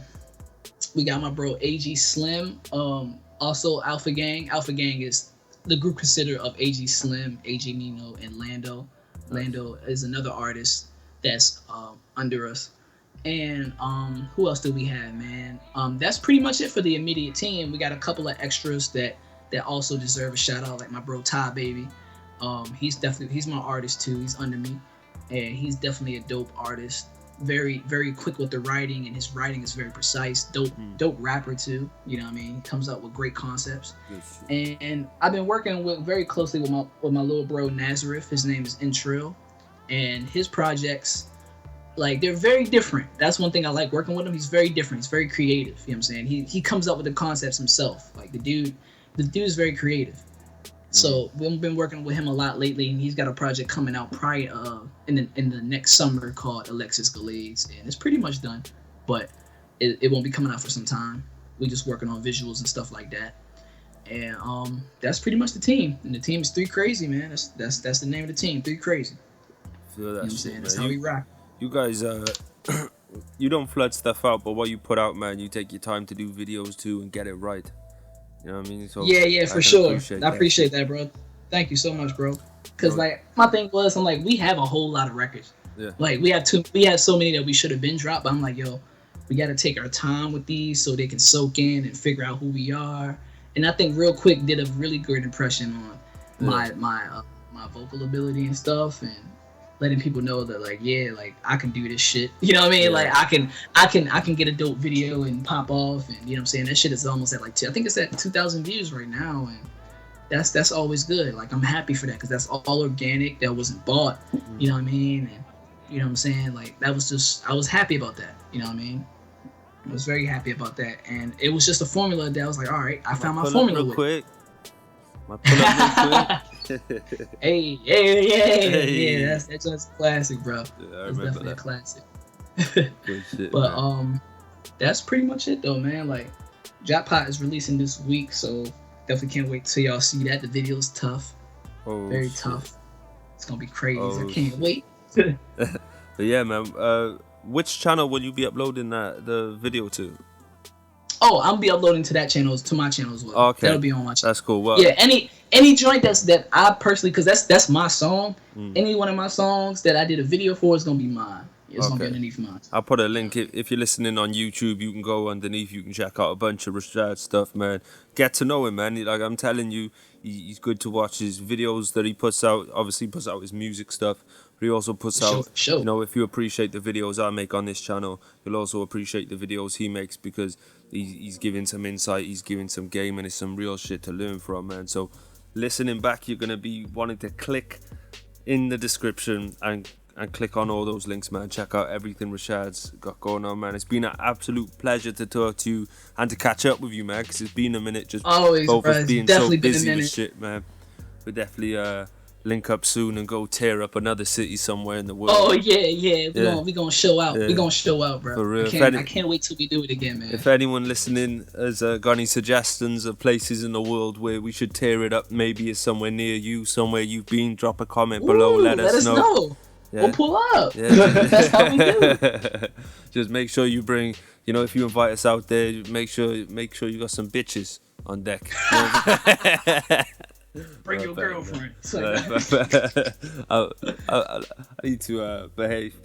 we got my bro AG Slim. Also Alpha Gang. Alpha Gang is the group considered of AG Slim, AG Nino, and Lando. Lando is another artist that's under us. And who else do we have, man? That's pretty much it for the immediate team. We got a couple of extras that also deserve a shout out, like my bro Ty Baby. He's my artist too. He's under me, and he's definitely a dope artist. Very, very quick with the writing, and his writing is very precise. Dope rapper too. You know what I mean? He comes up with great concepts. And I've been working very closely with my little bro Nazareth. His name is Intrill, and his projects, like, they're very different. That's one thing I like working with him. He's very different. He's very creative. You know what I'm saying? He comes up with the concepts himself. Like, the dude is very creative. So we've been working with him a lot lately, and he's got a project coming out in the next summer called Alexis Galades, and it's pretty much done, but it won't be coming out for some time. We're just working on visuals and stuff like that, and that's pretty much the team. And the team is 3 Crazy, man. That's the name of the team, 3 Crazy. Feel that, you know what I'm saying? That's how we rock. You guys, you don't flood stuff out, but what you put out, man, you take your time to do videos too and get it right. You know what I mean? So yeah, for sure. I appreciate that, bro. Thank you so much, bro. Because like my thing was, I'm like, we have a whole lot of records. Yeah. Like we had so many that we should have been dropped. But I'm like, yo, we got to take our time with these so they can soak in and figure out who we are. And I think Real Quick did a really good impression on my vocal ability and stuff, and letting people know that, like, yeah, like, I can do this shit. You know what I mean? Yeah. Like, I can get a dope video and pop off, and you know what I'm saying? That shit is almost at, like, I think it's at 2,000 views right now, and that's always good. Like, I'm happy for that, because that's all organic. That wasn't bought. You know what I mean? And you know what I'm saying? Like, that was just, I was happy about that. You know what I mean? I was very happy about that, and it was just a formula that I was like, all right, I found my formula with it. My pull up real quick. Hey, yeah, that's just a classic, bro. Yeah, I that's remember definitely that. a classic. Good shit, But man. that's pretty much it though, man. Like, Jackpot is releasing this week, so definitely can't wait till y'all see that. The video is tough, very tough. It's gonna be crazy. I can't wait. But yeah, man. Which channel will you be uploading the video to? Oh, I'm gonna be uploading to that channel, to my channel as well. Okay, that'll be on my channel. That's cool. Well, yeah, any joint that I personally, because that's my song. Any one of my songs that I did a video for is gonna be mine. It's gonna be underneath mine. I'll put a link. If you're listening on YouTube, you can go underneath. You can check out a bunch of Raeshad stuff, man. Get to know him, man. Like I'm telling you, he's good to watch. His videos that he puts out, obviously puts out his music stuff, but he also puts out, you know, if you appreciate the videos I make on this channel, you'll also appreciate the videos he makes, because he's giving some insight, he's giving some game, and it's some real shit to learn from, man. So listening back, you're going to be wanting to click in the description and click on all those links, man. Check out everything Raeshad's got going on, man. It's been an absolute pleasure to talk to you and to catch up with you, man, because it's been a minute, just always, both bro. us being Definitely so been busy a minute. with shit, man. We'll definitely link up soon and go tear up another city somewhere in the world. Oh yeah. We gonna show out. Yeah. We gonna show out, bro. For real. I can't wait till we do it again, man. If anyone listening has got any suggestions of places in the world where we should tear it up, maybe it's somewhere near you, somewhere you've been, drop a comment below. Let us know. Yeah. We'll pull up. Yeah. That's how we do. Just make sure you bring, you know, if you invite us out there, make sure you got some bitches on deck. Bring your girlfriend. I need to behave.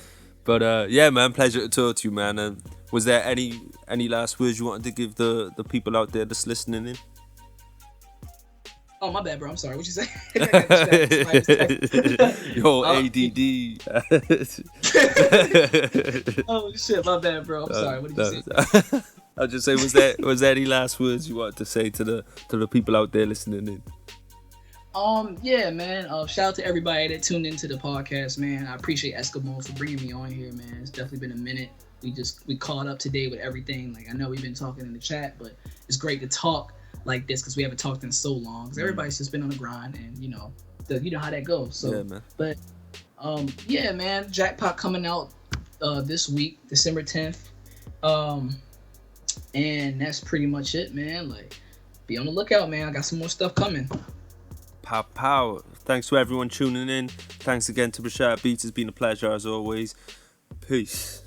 But yeah, man, pleasure to talk to you, man. And was there any last words you wanted to give the people out there that's listening in? Oh, my bad, bro. I'm sorry. What you say? Yo, ADD. Oh shit, my bad, bro. I'm sorry. What did you say? I'll just say, was there any last words you wanted to say to the people out there listening in? Yeah, man. Shout out to everybody that tuned into the podcast, man. I appreciate Esskimo for bringing me on here, man. It's definitely been a minute. We caught up today with everything. Like, I know we've been talking in the chat, but it's great to talk like this because we haven't talked in so long. Because everybody's just been on the grind, and you know how that goes. So, yeah, man. But yeah, man. Jackpot coming out this week, December 10th. And that's pretty much it, man. Like, be on the lookout, man. I got some more stuff coming. Pow. Thanks to everyone tuning in. Thanks again to Raeshad Beats. It's been a pleasure as always. Peace.